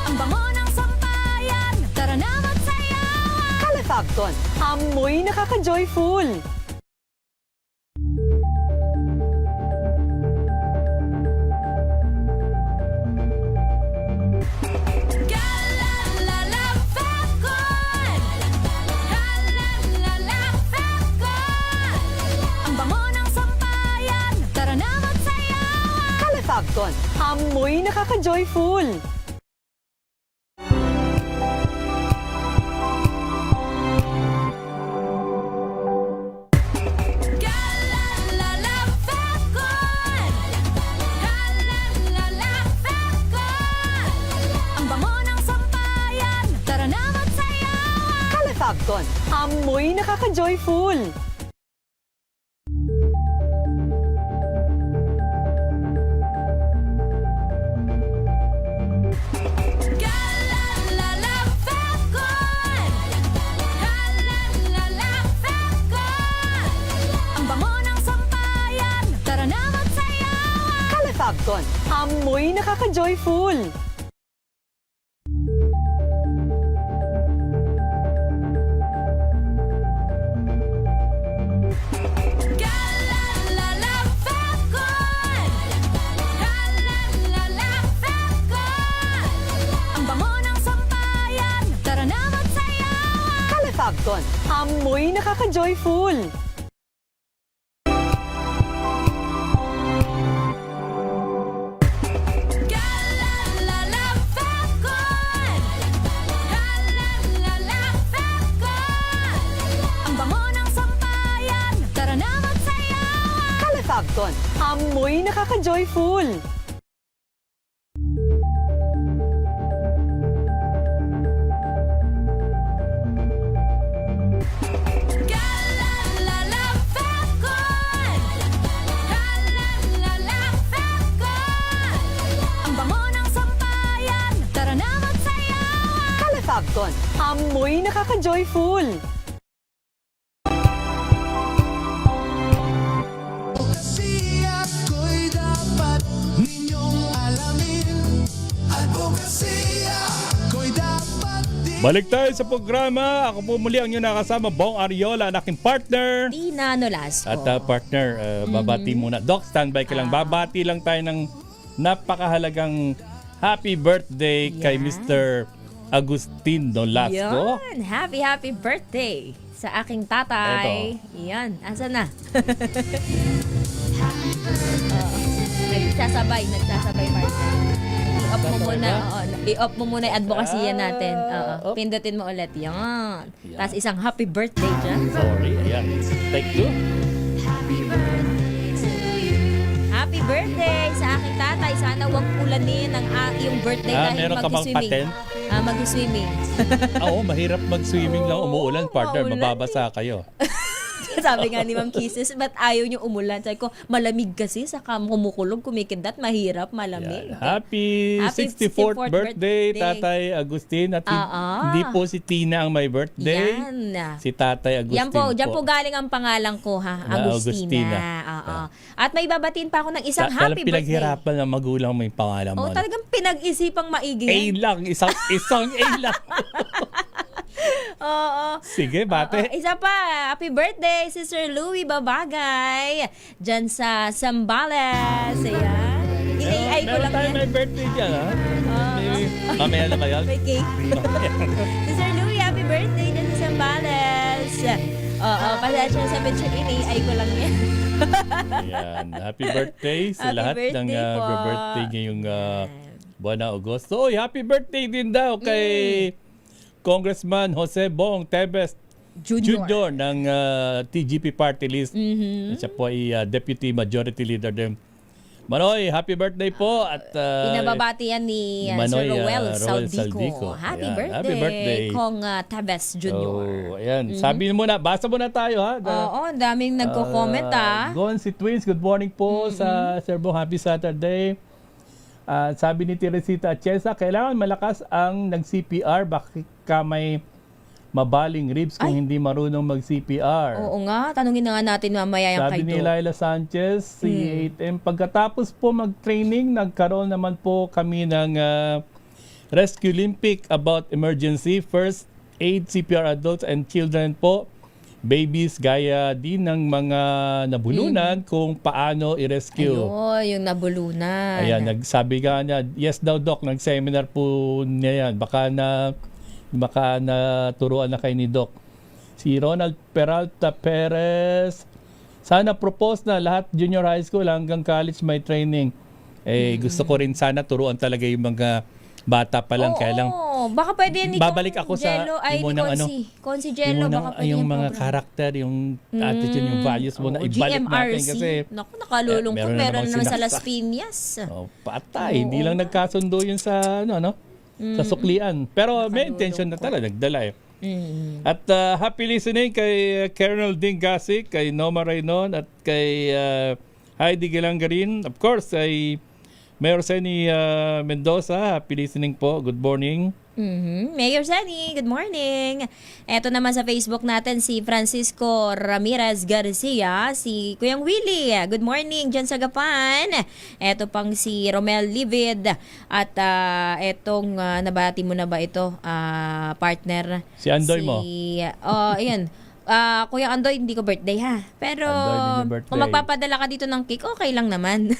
Ang bango ng sampayan, tara na magsayawan. Calefabton, amoy nakaka-joyful. Ang bango ng sampayan, tara na magsayawan. Calefabton, amoy nakaka-joyful. Ang bango ng sampayan, tara na magsayawan. Calefabton, amoy nakaka-joyful. Ang bango ng sampayan, tara na magsayawan. Calefabton, amoy nakaka-joyful. Ang bango ng sampayan, tara na magsayawan. Calefabton, amoy nakaka-joyful. Ang bango ng sampayan, tara na magsayawan. Calefabton, amoy nakaka-joyful. Ang bango ng sampayan, tara na magsayawan. Calefabton, amoy nakaka-joyful. Kasi ako'y dapat ninyong alamin. Advocacy ako'y dapat Balik tayo sa programa. Ako po muli ang inyong nakasama, Bong Ariola, ang aking partner. Tina Nolasco. At partner, babati muna. Doc, standby ka lang. Babati lang tayo ng napakahalagang happy birthday kay Mr. Agustin Nolasco. Yan. Happy birthday sa aking tatay. Yan. Asa na? Nagsasabay partner. I-off mo muna. I-off mo muna yung advokasya natin. Pindutin mo ulit. Yan. Tapos isang happy birthday dyan. Sorry. Ayan. Take two. Happy birthday sa aking tatay. Sana wag ulanin ang iyong birthday dahil meron ka bang patent? Mag-swimming. Oo, mahirap mag-swimming lang umuulan, partner. maulan Mababasa kayo. Sabi nga ni Ma'am Kisses, ba't ayaw niyo umulan? Sabi ko, malamig kasi, saka kumukulog, kumikindat, mahirap, malamig. Happy 64th birthday, Tatay Agustin. At hindi po si Tina ang may birthday. Yan. Si Tatay Agustin Diyan po galing ang pangalan ko, ha? Agustina. Oo. At may babatiin pa ako ng isang happy birthday. Pinaghirapan ng magulang mo yung pangalan mo. Talagang pinag-isipang maigi. A lang, isang A lang. Oo. Sige, bate. Isa pa, happy birthday, Sister Louie Babagay. Diyan sa Zambales. Ayan. I-AI ko lang yan. May birthday dyan, ha? Mamaya na ba yan? May cake. Sister Louie, happy birthday dyan sa Zambales. Pasensya sa picture, in-AI ko lang yan. Ayan. Happy birthday sa Happy lahat ng birthday po. birthday ngayong buwan ng Agosto. Oy, happy birthday din daw kay Congressman Jose Bong Tebes Jr. ng TGP Party List. Siya po ay Deputy Majority Leader din. Manoy, happy birthday po. At pinababati yan ni Manoy, Sir Roel Saldico. Saldico. Happy Ayan, birthday, happy birthday. Kong Tebes Jr. Oh, ayan. Sabi mo na, basa mo na tayo, ha? Oo, daming nagko-comment, ha? Gonzi Twins, good morning po sa Sir Bong. Happy Saturday. Sabi ni Teresita Atienza, kailangan malakas ang nag-CPR. Baka may mabaling ribs kung hindi marunong mag-CPR. Oo nga, tanungin na nga natin mamaya yung Sabi kay ni Do. Laila Sanchez, C8M, pagkatapos po mag-training, nagkaroon naman po kami ng Rescue Olympic about emergency, first aid, CPR adults and children po, babies, gaya din ng mga nabulunan kung paano i-rescue. Ayun, yung nabulunan. Ayan, nagsabi nga niya, yes daw Doc, nag-seminar po niya yan. Baka naturuan na kay ni Doc. Si Ronald Peralta Perez, sana propose na lahat junior high school hanggang college may training. Gusto ko rin sana turuan talaga yung mga bata pa lang. Kaya lang, baka pwede yan ni babalik ako sa Jello, ay yung ni munang Consi Jello, baka pwede yung yung mga program. karakter, yung attitude, yung values mo na ibalik natin GMRC. kasi Naku, nakalulungkot. Meron naman sa Las Piñas. Patay. Hindi lang nagkasundo yun sa sa suklian. Pero may intention na talaga, nagdala eh. At happy listening kay Colonel Ding Gasik, kay Noma Raynon, at kay Heidi Gilangarin. Of course, kay Mayor Seni Mendoza. Happy listening po. Good morning. Mayor Sani, good morning. Eto naman sa Facebook natin si Francisco Ramirez Garcia, si Kuyang Willie, good morning dyan sa Gapan. Eto pang si Romel Livid at etong nabati mo na ba ito, partner? Si Andoy mo. Ayan. Kuya Andoy, hindi ko birthday ha. Pero birthday. kung magpapadala ka dito ng cake, okay lang naman.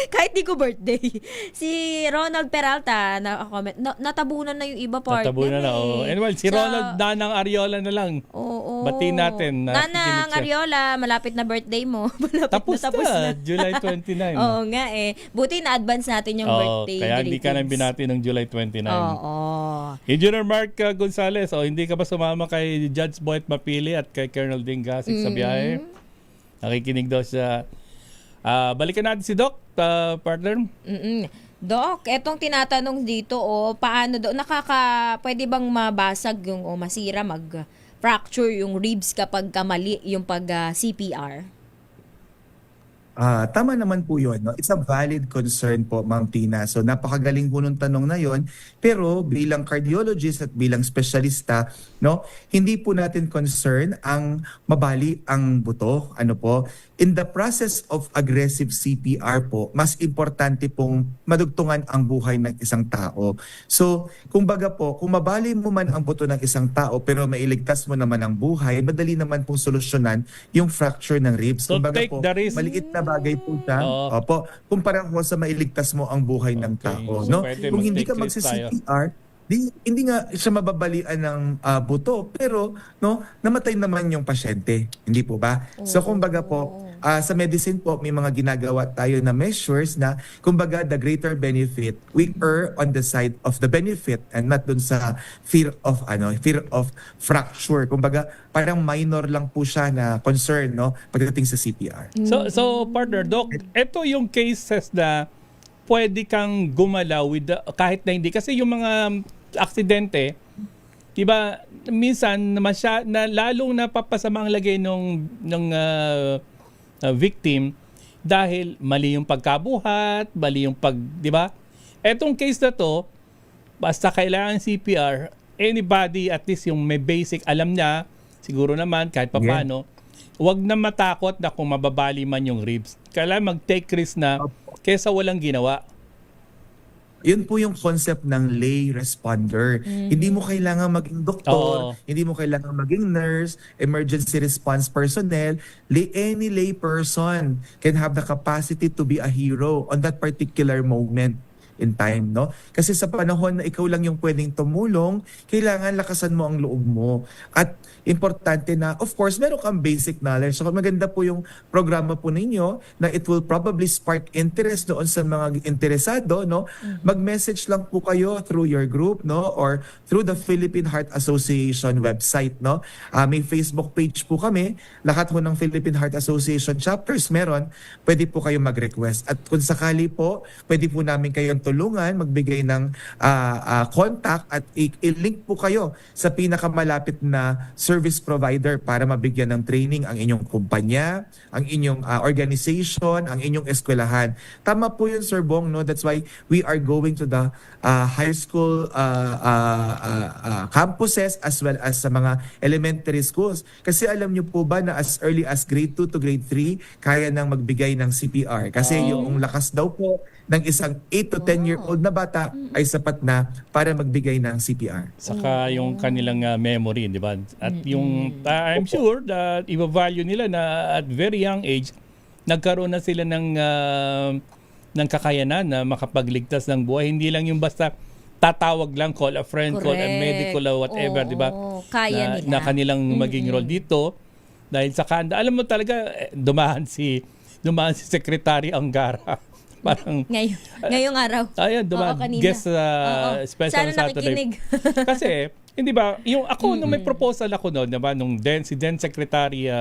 Kahit di ko birthday. Si Ronald Peralta na-comment, natabunan na yung iba partner. Natabunan na, oo. Anyway, si Ronald Danang Ariola na lang. Oo. Batiin natin. Nanang Ariola, malapit na birthday mo. Tapos na, July 29. Oo nga eh. Buti na-advance natin yung birthday. Kaya hindi ka nang binati ng July 29. Oo. Engineer Mark Gonzales, hindi ka ba sumama kay Judge Boyd Mapili at kay Colonel Ding Gasik sa biyahe? Nakikinig daw siya. Balikan natin si Doc, partner. Doc, etong tinatanong dito, paano daw, pwede bang mabasag yung, masira, mag-fracture yung ribs kapag mali yung pag-CPR? Tama naman po yun. No? It's a valid concern po, Ma'am Tina. So napakagaling po nung tanong na yon. Pero bilang cardiologist at bilang specialista, no, hindi po natin concern ang mabali ang buto. Ano po? In the process of aggressive CPR po, mas importante pong madugtungan ang buhay ng isang tao. So, kumbaga po, kung mabali mo man ang buto ng isang tao pero mailigtas mo naman ang buhay, madali naman pong solusyonan yung fracture ng ribs. So Kumbaga take po, the risk. maliit na bagay po siya. Opo, kumpara po sa mailigtas mo ang buhay ng tao. So No? pwede Kung hindi ka mag-take risk magsi-CPR, hindi nga siya mababalian ng buto, pero no, namatay naman yung pasyente. Hindi po ba? So kumbaga po, sa medicine po, may mga ginagawa tayo na measures na kumbaga the greater benefit, we err on the side of the benefit and not dun sa fear of fracture. Kumbaga parang minor lang po siya na concern, no, pagdating sa CPR. So partner, Doc, ito yung cases na pwede kang gumalaw with kahit na hindi. Kasi yung mga aksidente, diba, minsan lalong napapasama ang lagay ng victim dahil mali yung pagkabuhat, mali yung diba? Etong case na to, basta kailangan CPR, anybody at least yung may basic, alam niya, siguro naman kahit papaano, wag na matakot na kung mababali man yung ribs. Kailangan mag-take risk na kesa walang ginawa. Yun po yung concept ng lay responder. Hindi mo kailangan maging doktor, hindi mo kailangan maging nurse, emergency response personnel. Any lay person can have the capacity to be a hero on that particular moment in time, no? Kasi sa panahon na ikaw lang yung pwedeng tumulong, kailangan lakasan mo ang loob mo. At importante na, of course, meron kang basic knowledge. So maganda po yung programa po ninyo na it will probably spark interest doon sa mga interesado, no? Mag-message lang po kayo through your group, no? Or through the Philippine Heart Association website, no? May Facebook page po kami. Lahat po ng Philippine Heart Association chapters meron. Pwede po kayo mag-request. At kung sakali po, pwede po namin kayong tulungan, magbigay ng contact at i-link po kayo sa pinakamalapit na service provider para mabigyan ng training ang inyong kumpanya, ang inyong organization, ang inyong eskwelahan. Tama po yun, Sir Bong, no? That's why we are going to the high school campuses as well as sa mga elementary schools. Kasi alam niyo po ba na as early as grade 2 to grade 3, kaya nang magbigay ng CPR. Kasi yung lakas daw po ng isang 8 to 10-year-old na bata ay sapat na para magbigay ng CPR. Saka yung kanilang memory, di ba? At yung, I'm sure that i-value nila na at very young age, nagkaroon na sila ng kakayanan na makapagligtas ng buhay. Hindi lang yung basta tatawag lang, call a friend, call a medical or whatever, di ba? Kaya nila. Na kanilang maging role dito. Dahil sa kanda, alam mo talaga, dumaan si Secretary Angara. Parang ngayong araw. Ayan, guest special Saturday. Kasi, hindi ba, yung ako nung may proposal ako noon, diba, nung si Den Secretary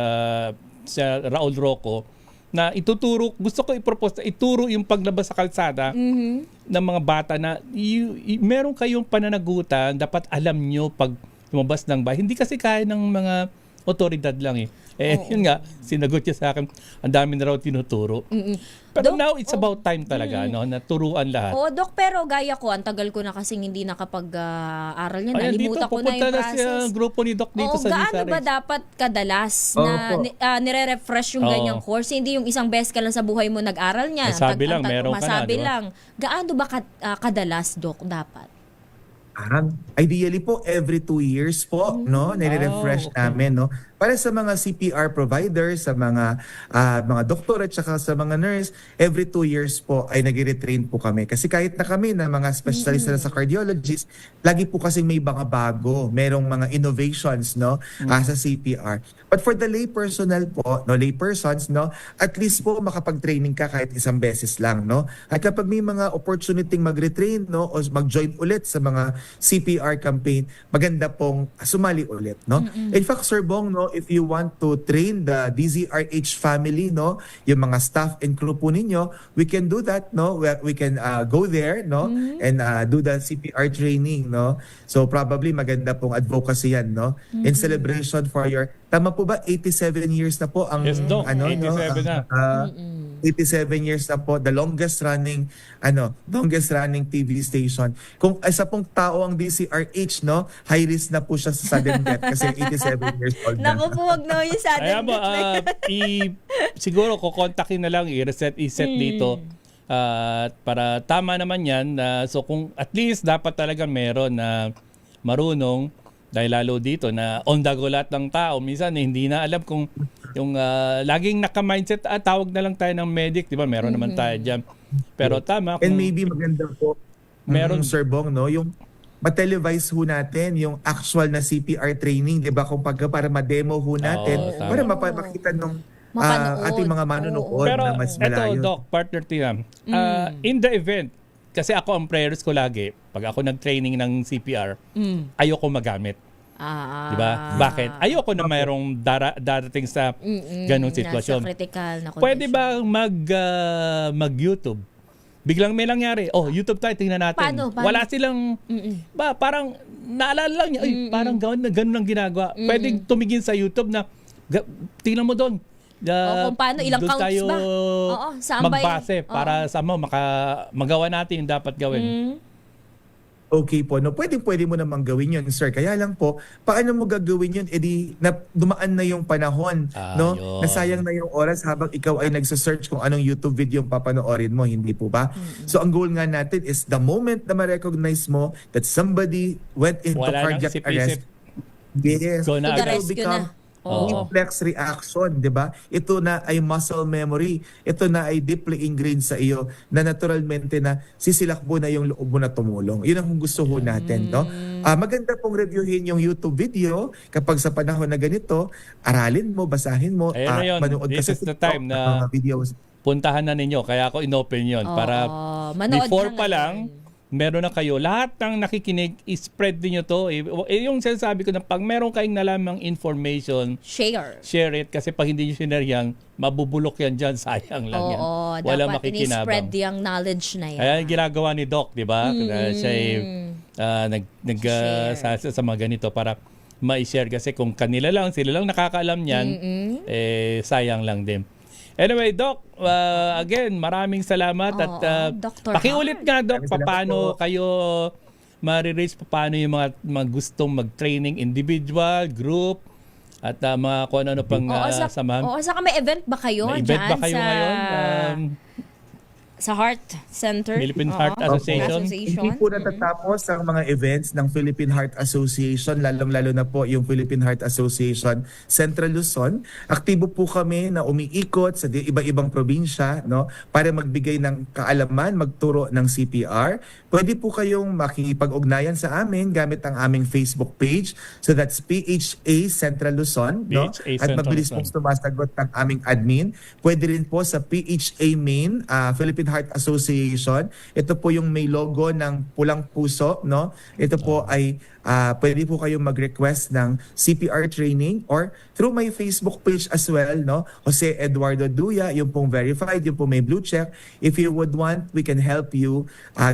sa Raul Roco, na gusto ko i-propose na ituro yung paglabas sa kalsada ng mga bata na meron kayong pananagutan, dapat alam nyo pag lumabas ng bahay. Hindi kasi kaya ng mga otoridad lang eh. Yun nga, sinagot niya sa akin, ang dami na raw tinuturo. Pero now, it's about time talaga, no, na turuan lahat. Dok, pero gaya ko, ang tagal ko na kasing hindi nakapag-aral niya. Nalimutan ko na yung process. Dito, pupunta na grupo ni Doc dito sa gaano ba dapat kadalas na nire-refresh yung ganyang course? Hindi yung isang beses ka lang sa buhay mo nag-aral niya. Masabi lang, meron ka na. Masabi lang. Gaano ba kadalas, Doc, dapat? Ideally po, every 2 years po, no? Nire-refresh namin, no? Para sa mga CPR providers, sa mga doktor at saka sa mga nurse, every 2 years po ay nag-retrain po kami. Kasi kahit na kami na mga specialist na sa cardiologist, lagi po kasing may mga bago, merong mga innovations, no? Sa CPR. But for the lay personnel po, no, lay persons, no, at least po makapag-training ka kahit isang beses lang, no? At kapag may mga opportunity mag-retrain, no, o mag-join ulit sa mga CPR campaign, maganda pong sumali ulit, no? In fact, Sir Bong, no, if you want to train the DZRH family, no, yung mga staff and crew po ninyo, we can do that, no? We can go there, no, and do the CPR training, no? So probably maganda pong advocacy yan, no? In celebration for your, tama po ba, 87 years na po ang 87 na. 87 years na po, the longest running TV station. Kung isa pong tao ang DZRH, no, high risk na po siya sa sudden death kasi 87 years old na. Naku po, wag na yung sudden death. Siguro kukontakin na lang, i-set dito. Para tama naman yan. So kung at least dapat talaga meron na marunong, dahil lalo dito na on the go lahat ng tao, minsan hindi na alam kung yung laging naka-mindset, tawag na lang tayo ng medic, di ba? Meron naman tayo dyan. Pero tama. And maybe maganda po, meron, Sir Bong, no, yung ma-televise ho natin yung actual na CPR training, di ba? Kung para ma-demo ho natin, para makita nung ating mga manonood na mas malayo. Ito, Doc, partner Tiam, in the event, kasi ako ang prayers ko lagi, pag ako nag-training ng CPR, ayoko magamit. Diba? Bakit? Ayoko na mayroong darating sa ganung sitwasyon. Nasa critical na condition. Pwede ba mag-YouTube biglang may nangyari. Oh, YouTube tayo, tingnan natin. Paano? Wala silang, parang naalala lang niya, parang ganun ang ginagawa. Pwedeng tumigin sa YouTube na, tingnan mo doon. Kung paano, ilang doon counts tayo ba? Oo, saan ba magbase para sa magawa natin yung dapat gawin. Okay po, no, pwede mo namang gawin yun, sir. Kaya lang po, paano mo gagawin yun? Edi, dumaan na yung panahon, no? Yun. Nasayang na yung oras habang ikaw ay nagsa-search kung anong YouTube video yung papanoorin mo, hindi po ba? So, ang goal nga natin is the moment na ma-recognize mo that somebody went into Wala nang cardiac isip-isip. arrest, yes, Go na it agad. will become reflex reaction, di ba? Ito na ay muscle memory. Ito na ay deeply ingrained sa iyo na naturalmente na sisilakbo na yung loob mo na tumulong. Yun ang gusto ho natin, no? Maganda pong reviewin yung YouTube video kapag sa panahon na ganito, aralin mo, basahin mo, Ayun na yun. manood ka This sa is the TikTok time ng na mga videos. puntahan na ninyo. Kaya ako inopen yun. Para manood before na pa lang, meron na kayo. Lahat ng nakikinig, spread din nyo to. Yung sinasabi ko na pag meron kayong nalamang information, share it. Kasi pag hindi nyo sinare yan, mabubulok yan dyan. Sayang lang yan. Wala dapat makikinabang. spread yung knowledge na yan. Kaya yung ginagawa ni Doc, di ba? Siya sa mga ganito para ma-share. Kasi kung kanila lang, sila lang nakakaalam niyan, sayang lang din. Anyway, Doc, again, maraming salamat. At Dr. pakiulit nga, Doc, paano kayo ma-raise, paano yung mga gustong mag-training, individual, group, at mga kung ano pang samahan. Saka may event ba kayo? May event ba kayo ngayon? Sa Heart Center? Philippine Heart Association. Hindi po natatapos ang mga events ng Philippine Heart Association, lalong-lalo na po yung Philippine Heart Association Central Luzon. Aktibo po kami na umiikot sa iba-ibang probinsya, no, para magbigay ng kaalaman, magturo ng CPR. Pwede po kayong makikipag-ugnayan sa amin gamit ang aming Facebook page. So that's PHA Central Luzon, no? PHA At Central mabilis Luzon. pong sumasagot ng aming admin. Pwede rin po sa PHA Main, Philippine Heart Association. Ito po yung may logo ng pulang puso, no? Ito po ay pwede po kayong mag-request ng CPR training or through my Facebook page as well, no? Jose Eduardo Duya, yung pong verified, yung pong may blue check. If you would want, we can help you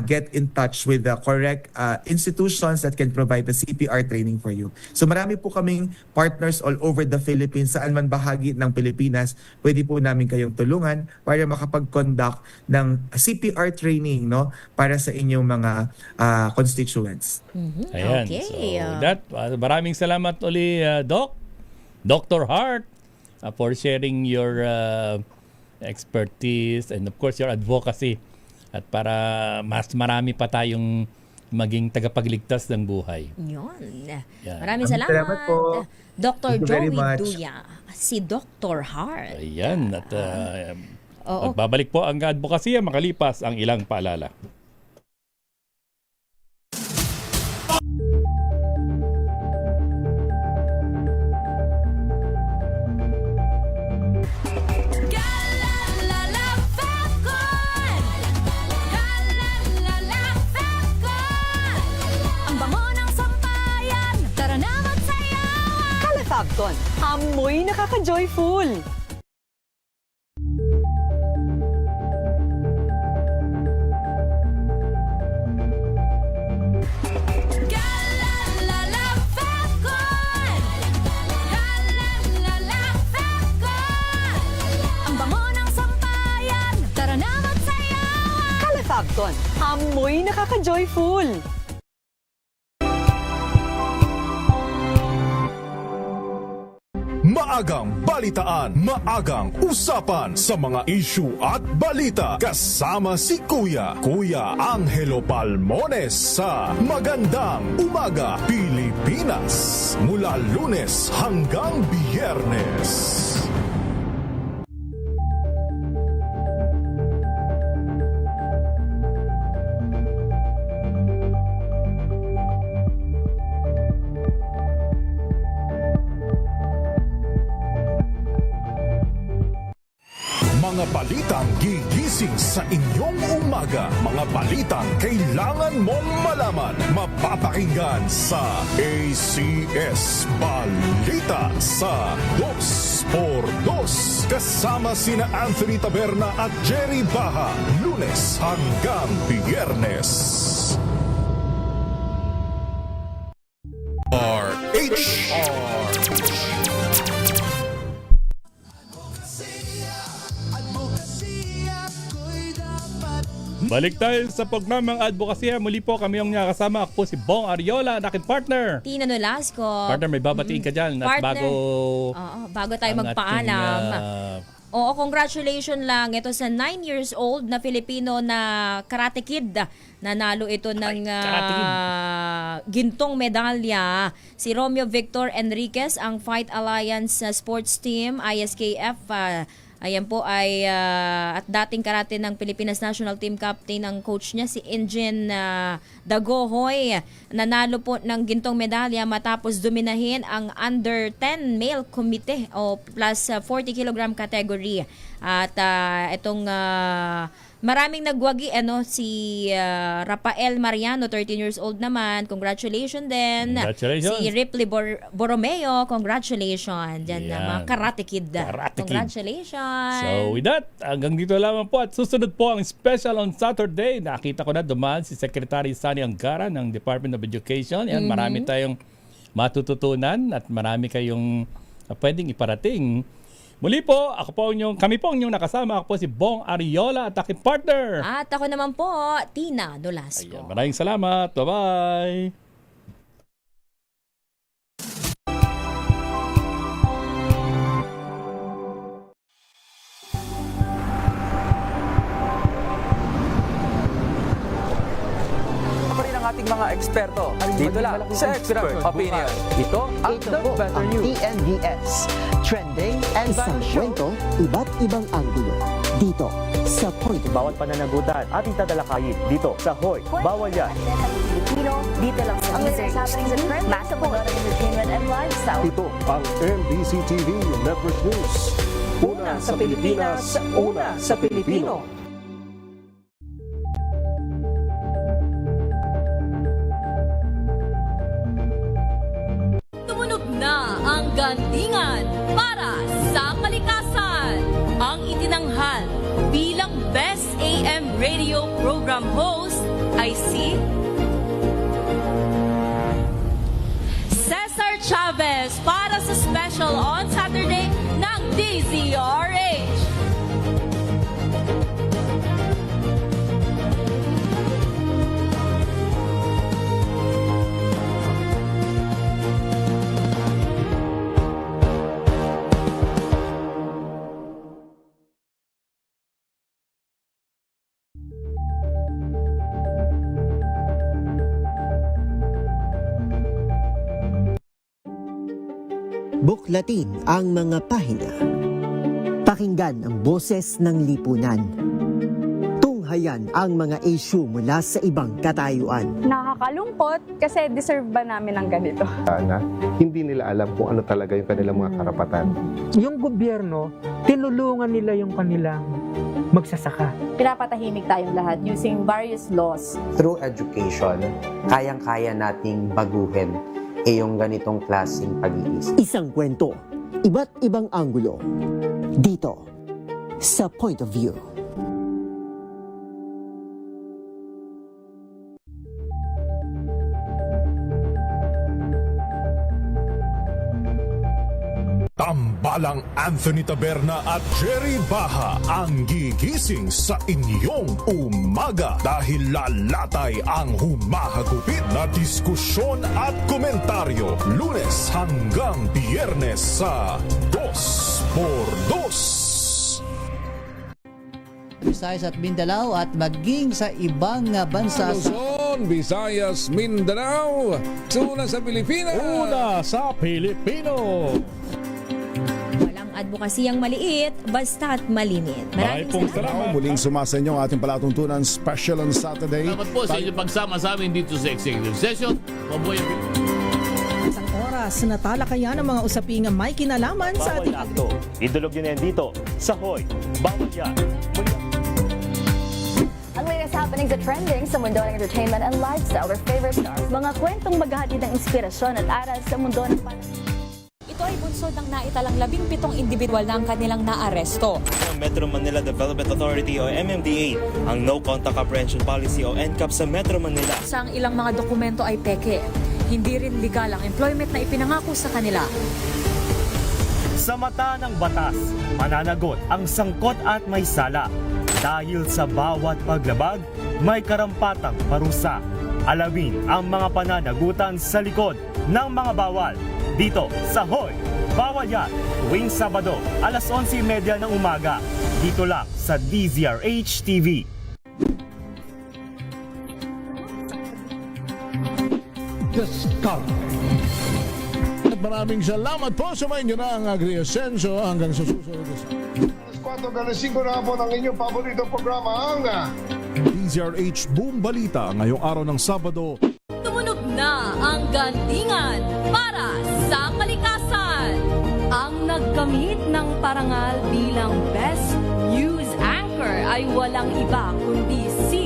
get in touch with the correct institutions that can provide the CPR training for you. So marami po kaming partners all over the Philippines, saan man bahagi ng Pilipinas, pwede po namin kayong tulungan para makapag-conduct ng CPR training, no, para sa inyong mga constituents. Ayan. Okay. So maraming salamat uli, Doc. Dr. Hart, for sharing your expertise and of course your advocacy at para mas marami pa tayong maging tagapagligtas ng buhay. Yun. Yan. Maraming salamat. Salamat po. Dr. Thank you very Joey much. Duya, si Dr. Hart. Ayan. At magbabalik po ang advokasya makalipas ang ilang paalala. Ang bango ng sampayan, tara na magsayawan. Calafabcon, amoy nakaka-joyful. Ang bango ng sampayan, tara na magsayawan. Calafabcon, amoy nakaka-joyful. Maagang balitaan, maagang usapan sa mga issue at balita. Kasama si Kuya Angelo Palmones sa Magandang Umaga Pilipinas. Mula Lunes hanggang Biyernes. Mga balitang gigising sa inyong umaga. Mga balitang kailangan mong malaman. Mapapakinggan sa ACS Balita sa 2 por 2 kasama sina Anthony Taberna at Jerry Baha, Lunes hanggang Biyernes. Balik tayo sa programang advokasya. Muli po kami yung nakasama. Ako po si Bong Ariola, aking partner. Tina Nolasco. Partner, may babatiin ka dyan. At Partner. Bago tayo ang magpaalam. ating, Oo, congratulations lang. Ito sa 9 years old na Filipino na karate kid. Nanalo ito ng gintong medalya. Si Romeo Victor Enriquez, ang Fight Alliance Sports Team, ISKF. Ayan po ay at dating karate ng Pilipinas National Team Captain ang coach niya si Engin Dagohoy. Nanalo po ng gintong medalya matapos dominahin ang under 10 male committee o plus 40 kilogram category. At itong maraming nagwagi si Rafael Mariano, 13 years old naman. Congratulations din. Congratulations. Si Ripley Borromeo, congratulations. Diyan na Yan. mga karate kid. Karate kid. Congratulations. So with that, hanggang dito lamang po at susunod po ang special on Saturday. Nakita ko na dumaan si Secretary Sani Angara ng Department of Education. Yan, marami tayong matututunan at marami kayong pwedeng iparating. Muli po, kami po ang inyong nakasama. Ako po si Bong Ariola at aking partner. At ako naman po, Tina Nolasco. Ayan, maraming salamat. Bye-bye. Ating mga eksperto dito lang sa Expert Opinion. Ito ang The Better News. TNVS. Trending and isang kwento, iba't ibang anggulo. Dito sa Point. Bawat pananagutan ating tatalakayin dito sa Hoy. Bawal yan. Dito lang sa Massive entertainment and lifestyle. Ito ang MBC TV Network News. Una sa Pilipinas, una sa Pilipino. Tumunog na ang gandingan para sa kalikasan. Ang itinanghal bilang Best AM Radio Program Host ay si Cesar Chavez para sa special on Saturday ng DZRH. Buklatin ang mga pahina. Pakinggan ang boses ng lipunan. Tunghayan ang mga issue mula sa ibang katayuan. Nakakalungkot kasi deserve ba namin ng ganito? Na hindi nila alam kung ano talaga yung kanilang mga karapatan. Yung gobyerno, tinulungan nila yung kanilang magsasaka. Pinapatahimik tayong lahat using various laws. Through education, kayang-kaya nating baguhin yung ganitong klaseng pag-iisip. Isang kwento, iba't ibang anggulo. Dito sa Point of View. Tambalang Anthony Taberna at Jerry Baha ang gigising sa inyong umaga dahil lalatay ang humahagupit na diskusyon at komentaryo Lunes hanggang Biyernes sa 2x2. Visayas at Mindanao at maging sa ibang bansa. Luzon, Visayas, Mindanao, una sa Pilipinas. Una sa Pilipino. Walang advokasiyang maliit, basta't malimit. Maraming salamat. Muling sumasa inyo ang ating palatuntunan special on Saturday. Salamat po sa inyong pagsama sa amin dito sa Executive Session. Mabuhay ang Isang oras na talakayan ang mga usaping may kinalaman sa ating akto. Idulog nyo na yan dito sa Hoy. Bawal yan. Ang latest happenings at trending sa mundo ng entertainment and lifestyle, our favorite stars. Mga kwentong maghahatid ng inspirasyon at aral sa mundo ng Ito Ito ay bunsod ng naitalang 17 individual na ang kanilang naaresto. Ang Metro Manila Development Authority o MMDA ang No Contact Apprehension Policy o NCAP sa Metro Manila. Sa ang ilang mga dokumento ay peke. Hindi rin legal ang employment na ipinangako sa kanila. Sa mata ng batas, mananagot ang sangkot at may sala. Dahil sa bawat paglabag, may karampatang parusa. Alamin ang mga pananagutan sa likod ng mga bawal. Dito sa Hoy! Bawal Yan! Tuwing Sabado, alas 11:30 ng umaga. Dito lang sa DZRH TV. At maraming salamat po sa mga inyo na ang Agri-Ascenso hanggang sa susunod na sa 4:05 na po ng inyong paboritong programa ang DZRH Boom Balita ngayong araw ng Sabado. Tumunog na ang gandingan para sa kalikasan. Ang nagkamit ng parangal bilang Best News Anchor ay walang iba kundi si